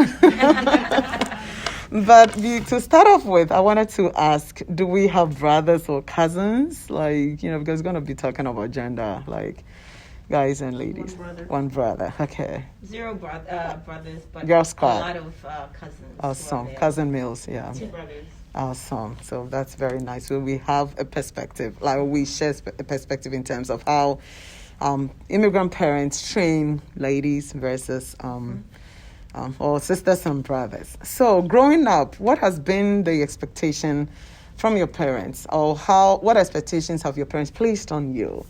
[SPEAKER 1] But to start off with, I wanted to ask, do we have brothers or cousins? Like, because we're going to be talking about gender, like guys and ladies. One brother. Okay.
[SPEAKER 3] 0 brothers, but
[SPEAKER 1] Girl squad.
[SPEAKER 3] A lot of cousins.
[SPEAKER 1] Awesome. Cousin males, yeah.
[SPEAKER 4] 2 brothers.
[SPEAKER 1] Awesome. So that's very nice. So we have a perspective, like we share a perspective in terms of how immigrant parents train ladies versus or sisters and brothers. So growing up, what has been the expectation from your parents, or what expectations have your parents placed on you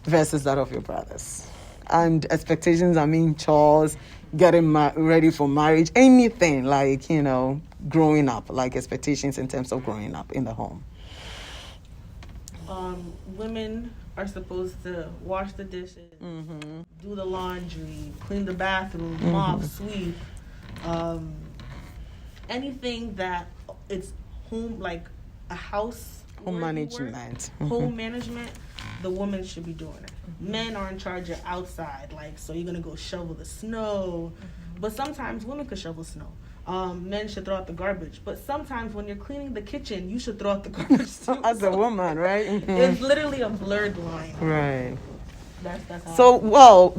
[SPEAKER 1] versus that of your brothers? And expectations, I mean chores, getting ready for marriage, anything like, growing up, like expectations in terms of growing up in the home.
[SPEAKER 2] Women are supposed to wash the dishes, do the laundry, clean the bathroom, mop, sweep, anything that it's home, like a house.
[SPEAKER 1] Home management.
[SPEAKER 2] Home management, the woman should be doing it. Men are in charge of outside, like, so you're going to go shovel the snow. But sometimes women could shovel snow. Men should throw out the garbage. But sometimes when you're cleaning the kitchen, you should throw out the garbage too.
[SPEAKER 1] As a woman, right?
[SPEAKER 2] It's literally a blurred line.
[SPEAKER 1] Right.
[SPEAKER 2] That's how
[SPEAKER 1] So,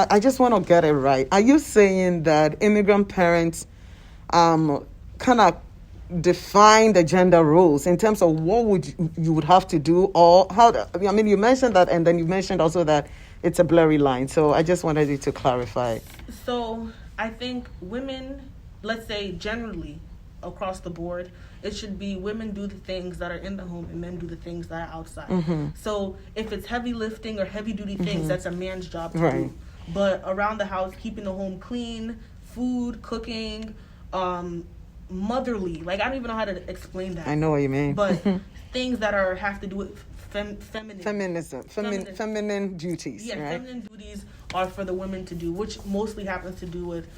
[SPEAKER 1] I just want to get it right. Are you saying that immigrant parents kind of define the gender roles in terms of what you would have to do, or you mentioned that, and then you mentioned also that it's a blurry line. So I just wanted you to clarify.
[SPEAKER 2] So I think women, let's say generally across the board, it should be women do the things that are in the home and men do the things that are outside. So if it's heavy lifting or heavy duty things, that's a man's job to do. But around the house, keeping the home clean, food, cooking, motherly, like I don't even know how to explain that.
[SPEAKER 1] I know what you mean.
[SPEAKER 2] But things that have to do with feminine
[SPEAKER 1] duties.
[SPEAKER 2] Yeah,
[SPEAKER 1] right?
[SPEAKER 2] Feminine duties are for the women to do, which mostly happens to do with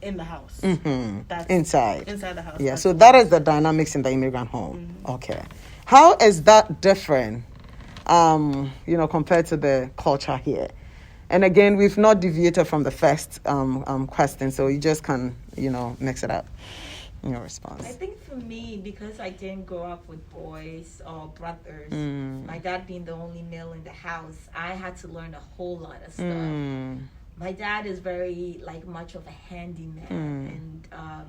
[SPEAKER 2] in the house. That's
[SPEAKER 1] inside
[SPEAKER 2] the house.
[SPEAKER 1] Yeah, so that is the dynamics in the immigrant home. Okay. How is that different, compared to the culture here? And again, we've not deviated from the first question, so you just can, mix it up in your response.
[SPEAKER 3] I think for me, because I didn't grow up with boys or brothers, my dad being the only male in the house, I had to learn a whole lot of stuff. My dad is very, much of a handyman, and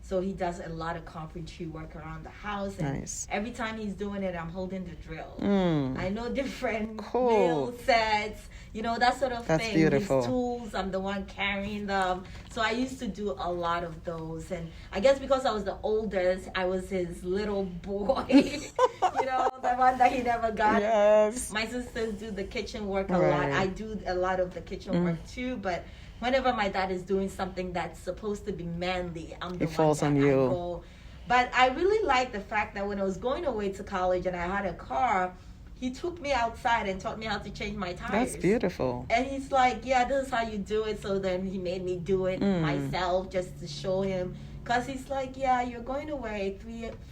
[SPEAKER 3] so he does a lot of carpentry work around the house. And every time he's doing it, I'm holding the drill. I know different nail sets, that sort of thing.
[SPEAKER 1] Beautiful.
[SPEAKER 3] His tools, I'm the one carrying them. So I used to do a lot of those. And I guess because I was the oldest, I was his little boy, the one that he never got.
[SPEAKER 1] Yes.
[SPEAKER 3] My sisters do the kitchen work a lot. I do a lot of the kitchen work too, but whenever my dad is doing something that's supposed to be manly, I'm the one
[SPEAKER 1] falls
[SPEAKER 3] that
[SPEAKER 1] on
[SPEAKER 3] I
[SPEAKER 1] you.
[SPEAKER 3] go. But I really like the fact that when I was going away to college and I had a car, he took me outside and taught me how to change my tires.
[SPEAKER 1] That's beautiful.
[SPEAKER 3] And he's like, yeah, this is how you do it. So then he made me do it myself just to show him. Because he's like, yeah, you're going away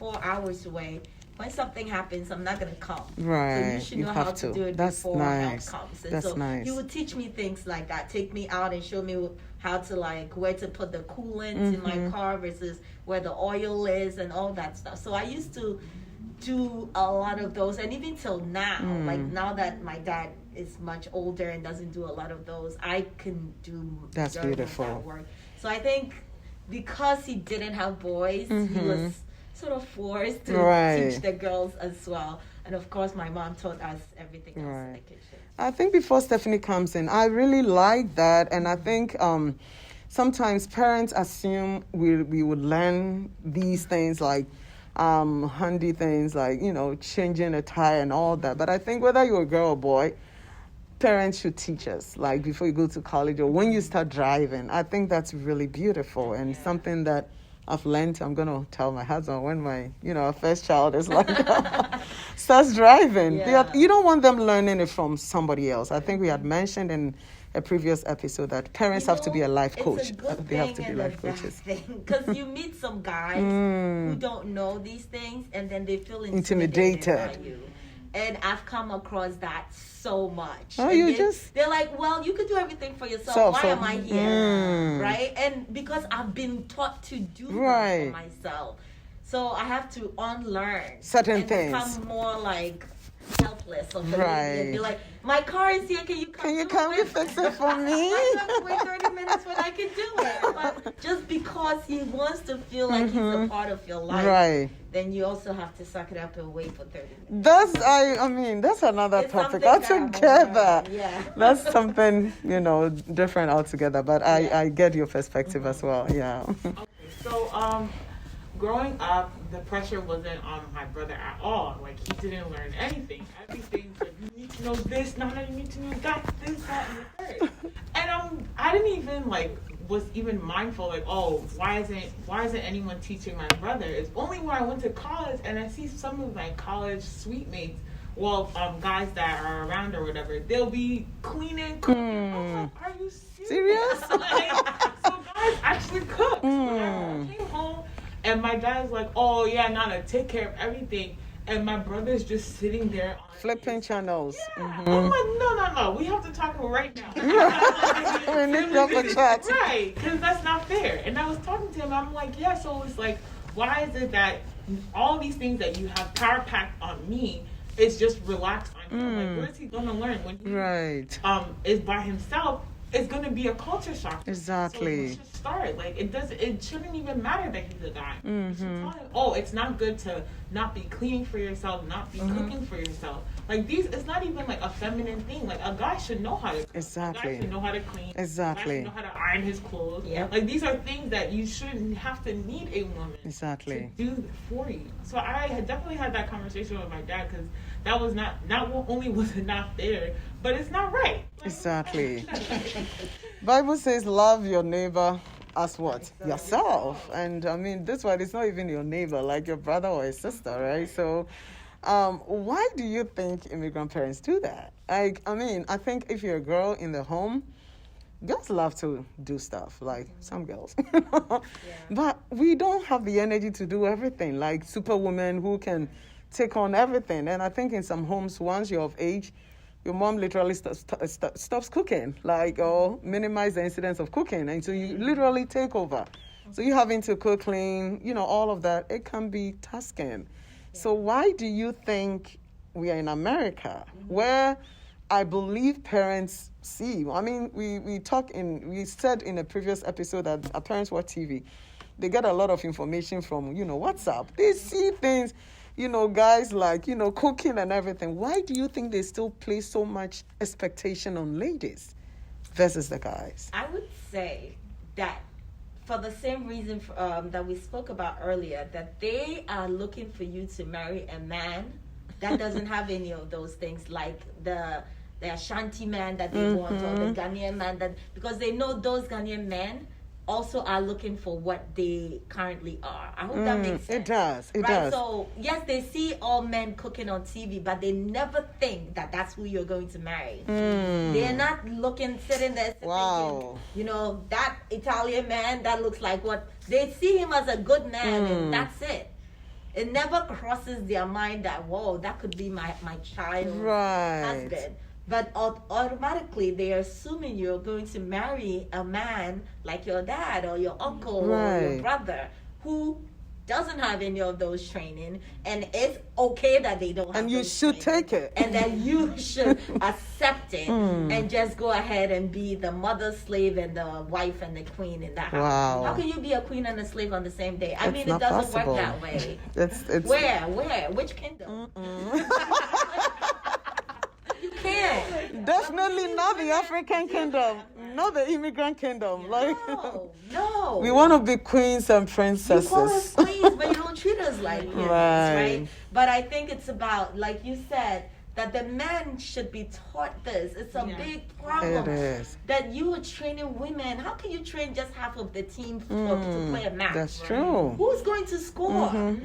[SPEAKER 3] 3-4 hours away. When something happens, I'm not going to come.
[SPEAKER 1] Right.
[SPEAKER 3] So you should know how to do it before help comes. And so
[SPEAKER 1] nice.
[SPEAKER 3] he would teach me things like that. Take me out and show me how to, where to put the coolant in my car versus where the oil is and all that stuff. So I used to do a lot of those, and even till now, now that my dad is much older and doesn't do a lot of those, I can do
[SPEAKER 1] that's beautiful
[SPEAKER 3] that work. So I think because he didn't have boys, he was sort of forced to teach the girls as well. And of course, my mom taught us everything else in the kitchen.
[SPEAKER 1] I think before Stephanie comes in, I really like that, and I think sometimes parents assume we would learn these things like handy things like, changing a tire and all that. But I think whether you're a girl or boy, parents should teach us, before you go to college or when you start driving. I think that's really beautiful and something that I've learned. I'm going to tell my husband when my, our first child is starts driving. You don't want them learning it from somebody else. I think we had mentioned in a previous episode that parents have to be a life coach. They have to be life coaches.
[SPEAKER 3] Because you meet some guys who don't know these things and then they feel intimidated by you. And I've come across that so much.
[SPEAKER 1] Oh,
[SPEAKER 3] and they're like, well, you could do everything for yourself. Why am I here? Right? And because I've been taught to do that for myself. So I have to unlearn
[SPEAKER 1] certain things.
[SPEAKER 3] Become more like helpless or and be like, my car is here, can you come
[SPEAKER 1] and fix it for me?
[SPEAKER 3] I have to wait 30 minutes when I can do it. But just because he wants to feel like he's a part of your life, then you also have to suck it up and wait for 30 minutes.
[SPEAKER 1] That's another topic altogether. That's something, different altogether. But I get your perspective as well. Yeah.
[SPEAKER 4] Okay, so growing up, the pressure wasn't on my brother at all. Like, he didn't learn anything. Everything's like, you need to know this, now you need to know that, this, that, and the third. And I didn't even was even mindful, why isn't anyone teaching my brother? It's only when I went to college and I see some of my college suite mates, guys that are around or whatever, they'll be cleaning, cooking. I'm like, are you serious? So guys actually cook. When I came home, and my dad's like, oh, yeah, Nana, take care of everything. And my brother's just sitting there.
[SPEAKER 1] Flipping channels.
[SPEAKER 4] Yeah. I'm like, no. We have to talk right now.
[SPEAKER 1] We need to have a chat.
[SPEAKER 4] Right, because that's not fair. And I was talking to him. I'm like, yeah, so it's like, why is it that all these things that you have power packed on me is just relaxed on him? Like, where is he going to learn when he is by himself? It's going to be a culture shock.
[SPEAKER 1] Exactly.
[SPEAKER 4] So we should start. It shouldn't even matter that he's a guy. You should tell him, it's not good to not be cleaning for yourself, not be cooking for yourself. It's not even a feminine thing. A guy should know how to cook.
[SPEAKER 1] Exactly.
[SPEAKER 4] A guy should know how to clean.
[SPEAKER 1] Exactly.
[SPEAKER 4] A guy should know how to iron his clothes.
[SPEAKER 3] Yep.
[SPEAKER 4] These are things that you shouldn't have to need a woman to do for you. So I had definitely had that conversation with my dad, because that was not only was it not fair, but it's not right.
[SPEAKER 1] Exactly. Bible says, love your neighbor as what? Yourself. And this one, it's not even your neighbor, like your brother or a sister, right? So why do you think immigrant parents do that? I think if you're a girl in the home, girls love to do stuff, like some girls. But we don't have the energy to do everything, like superwomen who can take on everything. And I think in some homes, once you're of age, your mom literally stops cooking, or minimize the incidence of cooking. And so you literally take over. So you having to cook, clean, all of that. It can be tasking. So why do you think we are in America, where I believe parents see? We said in a previous episode that our parents watch TV. They get a lot of information from, WhatsApp. They see things, guys cooking and everything. Why do you think they still place so much expectation on ladies versus the guys?
[SPEAKER 3] I would say that for the same reason that we spoke about earlier, that they are looking for you to marry a man that doesn't have any of those things, like the Ashanti man that they want, or the Ghanaian man, because they know those Ghanaian men also are looking for what they currently are. I hope that makes sense.
[SPEAKER 1] It does.
[SPEAKER 3] So, yes, they see all men cooking on TV, but they never think that that's who you're going to marry. They're not sitting there thinking, that Italian man, that looks like what... They see him as a good man, and that's it. It never crosses their mind that, whoa, that could be my child's husband. But automatically, they're assuming you're going to marry a man like your dad or your uncle or your brother who doesn't have any of those training, and it's okay that they don't have
[SPEAKER 1] and you should take it.
[SPEAKER 3] And then you should accept it and just go ahead and be the mother slave and the wife and the queen in that house.
[SPEAKER 1] Wow.
[SPEAKER 3] How can you be a queen and a slave on the same day? It doesn't
[SPEAKER 1] possible.
[SPEAKER 3] work that way.
[SPEAKER 1] It's
[SPEAKER 3] Where? Which kingdom? You can't.
[SPEAKER 1] Definitely not the African kingdom, not the immigrant kingdom.
[SPEAKER 3] No.
[SPEAKER 1] We want to be queens and princesses.
[SPEAKER 3] You call us queens, but you don't treat us like queens, right? But I think it's about, like you said, that the men should be taught this. It's a big problem.
[SPEAKER 1] It is.
[SPEAKER 3] That you are training women. How can you train just half of the team to play a match?
[SPEAKER 1] That's true.
[SPEAKER 3] Who's going to score?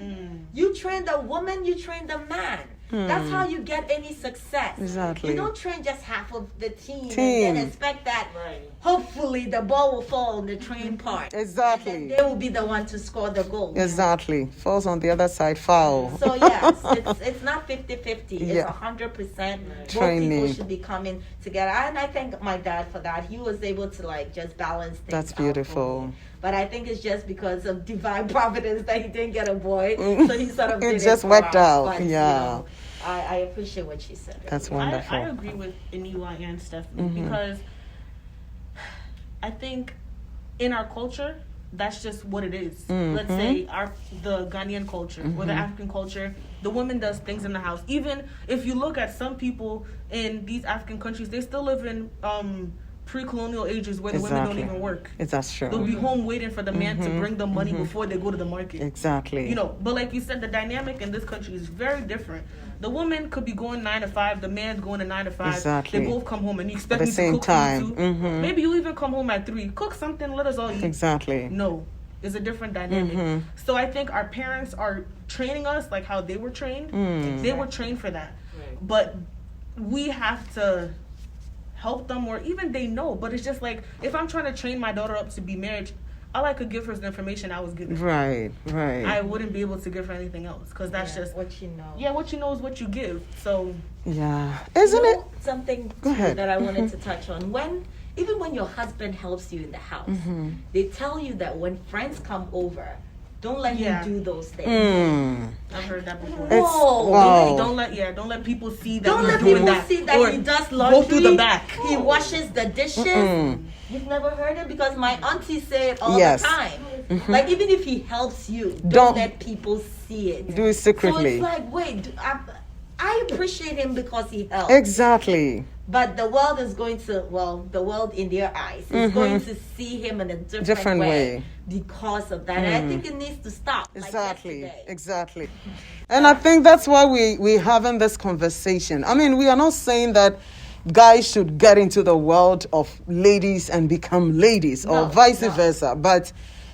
[SPEAKER 3] You train the woman, you train the man. That's how you get any success.
[SPEAKER 1] Exactly.
[SPEAKER 3] You don't train just half of the team. And then expect that hopefully the ball will fall on the train part.
[SPEAKER 1] Exactly.
[SPEAKER 3] And they will be the one to score the goal.
[SPEAKER 1] Exactly. Falls on the other side, foul.
[SPEAKER 3] So yes, it's not 50-50. It's 100%.
[SPEAKER 1] Training.
[SPEAKER 3] Both people should be coming together. And I thank my dad for that. He was able to like just balance things.
[SPEAKER 1] That's
[SPEAKER 3] out
[SPEAKER 1] beautiful.
[SPEAKER 3] for me. But I think it's just because of divine providence that he didn't get a boy. So he sort of did
[SPEAKER 1] It just
[SPEAKER 3] for
[SPEAKER 1] worked
[SPEAKER 3] us.
[SPEAKER 1] out.
[SPEAKER 3] But,
[SPEAKER 1] Yeah.
[SPEAKER 3] I appreciate what she said.
[SPEAKER 1] That's wonderful.
[SPEAKER 2] I agree with Iniwa and Stephanie because I think in our culture, that's just what it is. Let's say the Ghanaian culture or the African culture, the woman does things in the house. Even if you look at some people in these African countries, they still live in pre-colonial ages where the women don't even work.
[SPEAKER 1] That's true.
[SPEAKER 2] They'll be home waiting for the man to bring them money before they go to the market.
[SPEAKER 1] Exactly.
[SPEAKER 2] You know, but like you said, the dynamic in this country is very different. The woman could be going 9 to 5, the man's going to 9 to 5.
[SPEAKER 1] Exactly.
[SPEAKER 2] They both come home and you expect
[SPEAKER 1] At
[SPEAKER 2] me
[SPEAKER 1] the
[SPEAKER 2] to
[SPEAKER 1] same
[SPEAKER 2] cook
[SPEAKER 1] time.
[SPEAKER 2] for you too. Maybe you even come home at 3. Cook something, let us all eat.
[SPEAKER 1] Exactly.
[SPEAKER 2] No. It's a different dynamic. So I think our parents are training us like how they were trained. They were trained for that.
[SPEAKER 4] Right.
[SPEAKER 2] But we have to help them, or even they know. But it's just like, if I'm trying to train my daughter up to be married, all I could give her is the information I was given.
[SPEAKER 1] Right.
[SPEAKER 2] I wouldn't be able to give her anything else because that's just
[SPEAKER 3] what you know.
[SPEAKER 2] Yeah, what you know is what you give. So
[SPEAKER 1] Yeah. Isn't it?
[SPEAKER 3] Something
[SPEAKER 1] Go ahead.
[SPEAKER 3] that I wanted to touch on. Even when your husband helps you in the house, they tell you that when friends come over, don't let him do those things.
[SPEAKER 2] I've heard that before.
[SPEAKER 3] Whoa.
[SPEAKER 2] Don't let people see that.
[SPEAKER 3] Don't
[SPEAKER 2] he's
[SPEAKER 3] let
[SPEAKER 2] doing
[SPEAKER 3] people
[SPEAKER 2] that.
[SPEAKER 3] see that
[SPEAKER 2] Or
[SPEAKER 3] he does laundry.
[SPEAKER 2] Go through the back.
[SPEAKER 3] He washes the dishes. You've never heard it? Because my auntie say it all the time. Like, even if he helps you, don't let people see it.
[SPEAKER 1] Do it secretly.
[SPEAKER 3] So it's like, wait, I appreciate him because he helps.
[SPEAKER 1] Exactly.
[SPEAKER 3] But the world is going to, the world in their eyes is going to see him in a different way because of that. And I think it needs to stop.
[SPEAKER 1] Exactly. Exactly. And I think that's why we're having this conversation. I mean, we are not saying that guys should get into the world of ladies and become ladies or vice versa. But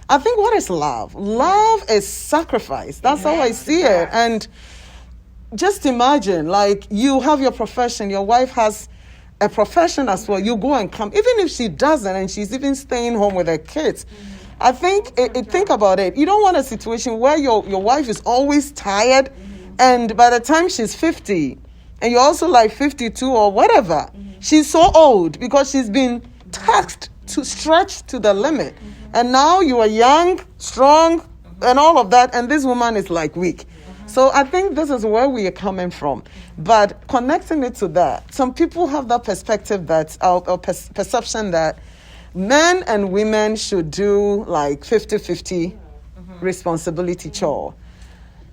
[SPEAKER 1] I think, what is love? Love is sacrifice. That's how I see it. And just imagine, like, you have your profession, your wife has a profession as well. You go and come, even if she doesn't, and she's even staying home with her kids. I think, think about it. You don't want a situation where your wife is always tired, and by the time she's 50, and you're also like 52 or whatever, she's so old because she's been taxed to stretch to the limit. And now you are young, strong, and all of that, and this woman is like weak. So I think this is where we are coming from. But connecting it to that, some people have that perspective that, or perception that men and women should do like 50-50 responsibility chore.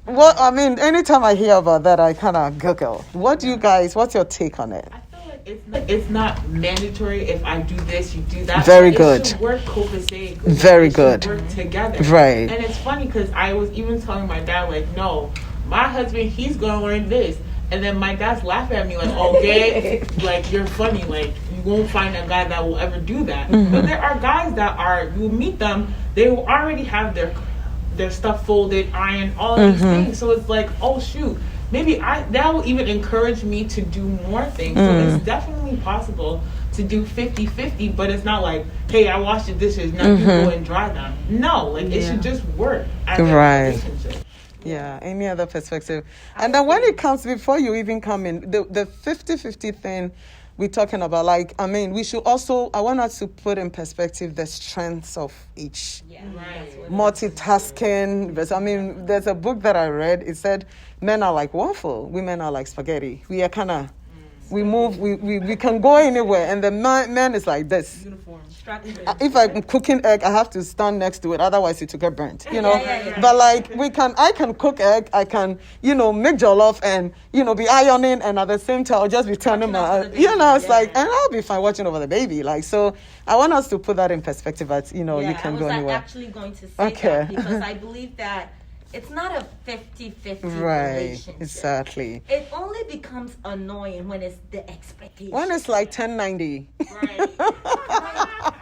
[SPEAKER 1] Well, I mean, anytime I hear about that, I kind of giggle. What's your take on it?
[SPEAKER 4] I feel like it's not mandatory. If I do this, you do that.
[SPEAKER 1] Very
[SPEAKER 4] It
[SPEAKER 1] good.
[SPEAKER 4] should work copacetic.
[SPEAKER 1] Very good.
[SPEAKER 4] Work together.
[SPEAKER 1] Right.
[SPEAKER 4] And it's funny because I was even telling my dad, like, no, my husband, he's going to learn this. And then my dad's laughing at me like, okay, like, you're funny. Like, you won't find a guy that will ever do that. But there are guys that you meet them, they will already have their stuff folded, ironed, all of these things. So it's like, oh, shoot. Maybe that will even encourage me to do more things. So it's definitely possible to do 50-50, but it's not like, hey, I washed the dishes, now you go and dry them. No, like, it should just work as a relationship.
[SPEAKER 1] Yeah, any other perspective? And then when it comes, before you even come in, the 50-50 thing we're talking about, like, I mean, we should also, I want us to put in perspective the strengths of each.
[SPEAKER 3] Yeah, right.
[SPEAKER 1] Multitasking. But I mean, there's a book that I read, it said men are like waffle, women are like spaghetti. We are kind of, we move, we can go anywhere, and the man is like this.
[SPEAKER 2] Uniform.
[SPEAKER 1] If I'm cooking egg, I have to stand next to it, otherwise it will get burnt, you know.
[SPEAKER 3] Yeah.
[SPEAKER 1] But like, I can cook egg, I can, make jollof and, be ironing, and at the same time I'll just be turning my, it's like, and I'll be fine watching over the baby. Like, so I want us to put that in perspective that, you can go anywhere.
[SPEAKER 3] I was actually going to say that because I believe that it's not a 50-50 relationship.
[SPEAKER 1] Exactly.
[SPEAKER 3] It only becomes annoying when it's the expectation.
[SPEAKER 1] When it's like 1090.
[SPEAKER 3] Right.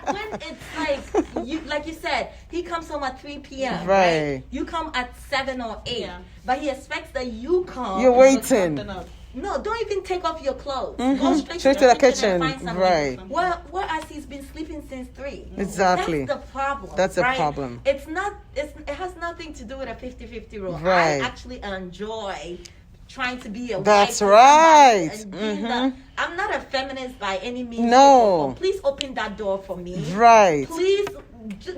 [SPEAKER 3] When it's like you said, he comes home at 3 p.m.
[SPEAKER 1] Right.
[SPEAKER 3] You come at 7 or 8. Yeah. But he expects that you come.
[SPEAKER 1] You're waiting.
[SPEAKER 3] No, don't even take off your clothes. Go straight to the kitchen and find something.
[SPEAKER 1] Right.
[SPEAKER 3] Whereas he's been sleeping since 3.
[SPEAKER 1] Exactly.
[SPEAKER 3] That's the problem.
[SPEAKER 1] That's a
[SPEAKER 3] right?
[SPEAKER 1] problem.
[SPEAKER 3] It has nothing to do with a 50-50 rule.
[SPEAKER 1] Right.
[SPEAKER 3] I actually enjoy trying to be a
[SPEAKER 1] That's
[SPEAKER 3] wife
[SPEAKER 1] right.
[SPEAKER 3] and I'm not a feminist by any means.
[SPEAKER 1] No.
[SPEAKER 3] Please open that door for me.
[SPEAKER 1] Right.
[SPEAKER 3] Please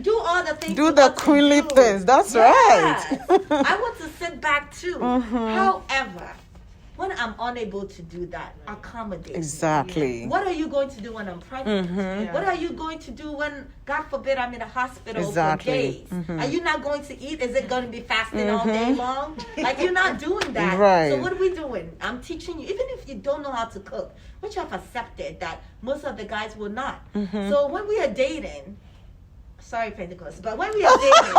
[SPEAKER 3] do all the things.
[SPEAKER 1] Do the queenly things. That's right.
[SPEAKER 3] I want to sit back too. However, when I'm unable to do that, accommodate.
[SPEAKER 1] Exactly.
[SPEAKER 3] What are you going to do when I'm pregnant? What are you going to do when, God forbid, I'm in a hospital for days? Are you not going to eat? Is it going to be fasting all day long? Like, you're not doing that.
[SPEAKER 1] Right.
[SPEAKER 3] So what are we doing? I'm teaching you, even if you don't know how to cook, which I've accepted that most of the guys will not. So when we are dating, sorry, Pentecost, but when we are dating,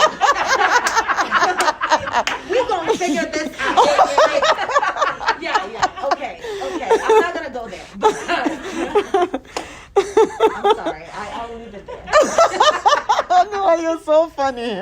[SPEAKER 3] we're going to figure this out. Okay. I'm not going to go there. I'm sorry. I'll leave it there.
[SPEAKER 1] No, you're so funny.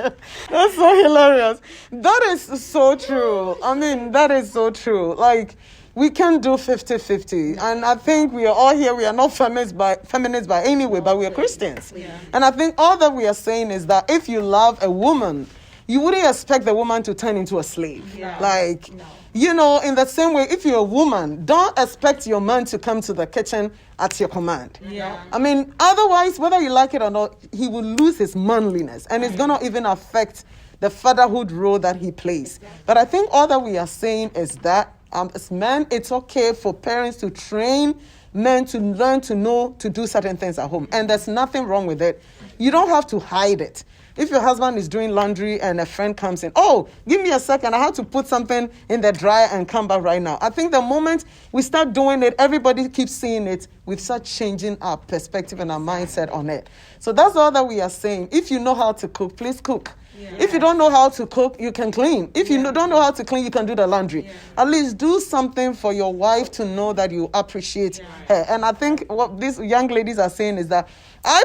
[SPEAKER 1] That's so hilarious. That is so true. I mean, that is so true. Like, we can do 50-50. And I think we are all here. We are not feminists by any way, but we are Christians. Yeah. And I think all that we are saying is that if you love a woman, you wouldn't expect the woman to turn into a slave.
[SPEAKER 3] Yeah.
[SPEAKER 1] Like, you know, in the same way, if you're a woman, don't expect your man to come to the kitchen at your command.
[SPEAKER 3] Yeah.
[SPEAKER 1] I mean, otherwise, whether you like it or not, he will lose his manliness. And it's going to even affect the fatherhood role that he plays. But I think all that we are saying is that as men, it's okay for parents to train men to learn to know to do certain things at home. And there's nothing wrong with it. You don't have to hide it. If your husband is doing laundry and a friend comes in, oh, give me a second, I have to put something in the dryer and come back right now. I think the moment we start doing it, everybody keeps seeing it, we start changing our perspective and our mindset on it. So that's all that we are saying. If you know how to cook, please cook. Yeah. If you don't know how to cook, you can clean. If you don't know how to clean, you can do the laundry. Yeah. At least do something for your wife to know that you appreciate her. And I think what these young ladies are saying is that I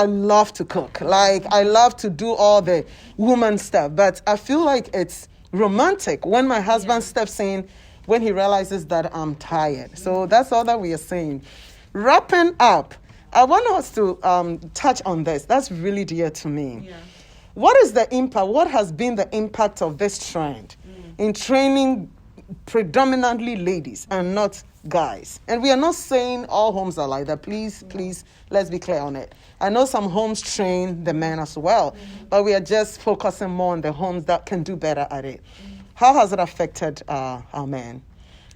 [SPEAKER 1] love to cook. Like, I love to do all the woman stuff. But I feel like it's romantic when my husband steps in when he realizes that I'm tired. So that's all that we are saying. Wrapping up, I want us to touch on this. That's really dear to me. Yeah. What is the impact? What has been the impact of this trend in training predominantly ladies and not guys? And we are not saying all homes are like that. Please, let's be clear on it. I know some homes train the men as well, but we are just focusing more on the homes that can do better at it. How has it affected our men,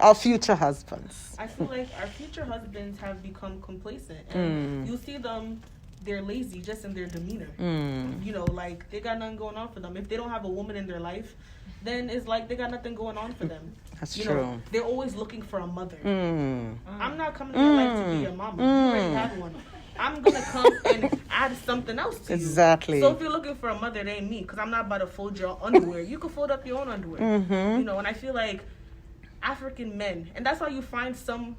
[SPEAKER 1] our future husbands?
[SPEAKER 2] I feel like our future husbands have become complacent. And you see them, they're lazy just in their demeanor. You know, like, they got nothing going on for them. If they don't have a woman in their life, then it's like they got nothing going on for them.
[SPEAKER 1] That's true.
[SPEAKER 2] Know, they're always looking for a mother. I'm not coming to your life to be a mama. You already have one. I'm going to come and add something else to you.
[SPEAKER 1] Exactly.
[SPEAKER 2] So if you're looking for a mother, it ain't me, because I'm not about to fold your underwear. You can fold up your own underwear. You know, and I feel like African men, and that's why you find some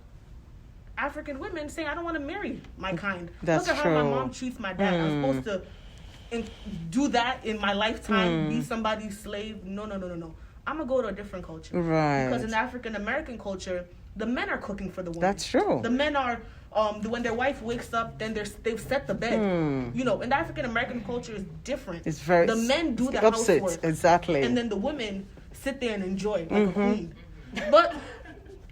[SPEAKER 2] African women saying, I don't want to marry my kind.
[SPEAKER 1] That's
[SPEAKER 2] Look at
[SPEAKER 1] true.
[SPEAKER 2] how my mom treats my dad. I'm supposed to do that in my lifetime, be somebody's slave. No. I'm going to go to a different culture.
[SPEAKER 1] Right.
[SPEAKER 2] Because in the African American culture, the men are cooking for the women.
[SPEAKER 1] That's true.
[SPEAKER 2] The men are, when their wife wakes up, then they've set the bed. You know, in the African American culture is different.
[SPEAKER 1] It's very
[SPEAKER 2] the men do the
[SPEAKER 1] opposite.
[SPEAKER 2] housework.
[SPEAKER 1] Exactly.
[SPEAKER 2] And then the women sit there and enjoy like a queen. But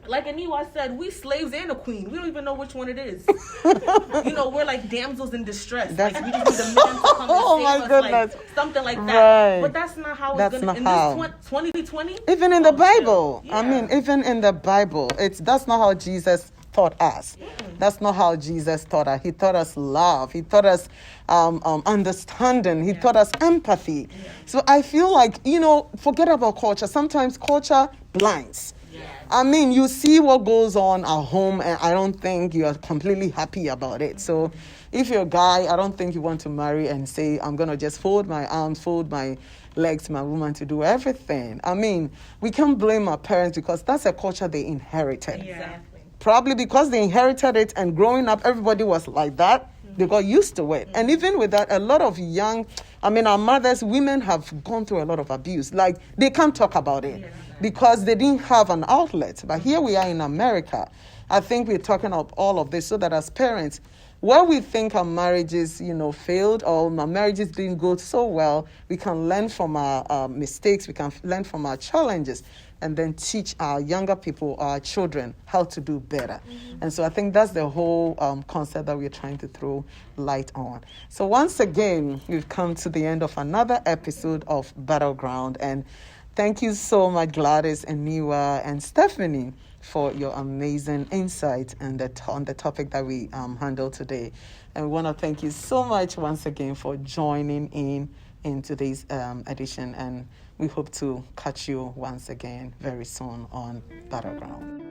[SPEAKER 2] like Aniwa said, we slaves and a queen. We don't even know which one it is. You know, we're like damsels in distress. Like, we just need a man to come and save us. Like, something like that. Right. But that's not how it's going to... In this 2020...
[SPEAKER 1] Even in the Bible. Yeah. I mean, even in the Bible, that's not how Jesus taught us. That's not how Jesus taught us. He taught us love. He taught us understanding. He taught us empathy. So I feel like, you know, forget about culture. Sometimes culture blinds. I mean, you see what goes on at home, and I don't think you are completely happy about it. So if you're a guy, I don't think you want to marry and say, I'm going to just fold my arms, fold my legs to my woman to do everything. I mean, we can't blame our parents because that's a culture they inherited.
[SPEAKER 3] Exactly.
[SPEAKER 1] Probably because they inherited it, and growing up, everybody was like that. They got used to it. And even with that, a lot of our mothers, women have gone through a lot of abuse. Like, they can't talk about it because they didn't have an outlet. But here we are in America. I think we're talking about all of this so that as parents, where we think our marriages, failed, or our marriages didn't go so well, we can learn from our mistakes, we can learn from our challenges, and then teach our younger people, our children, how to do better. And so I think that's the whole concept that we're trying to throw light on. So once again, we've come to the end of another episode of Battleground. And thank you so much, Gladys and Niwa and Stephanie, for your amazing insight on the topic that we handled today. And we want to thank you so much once again for joining in today's edition. And we hope to catch you once again very soon on Battleground.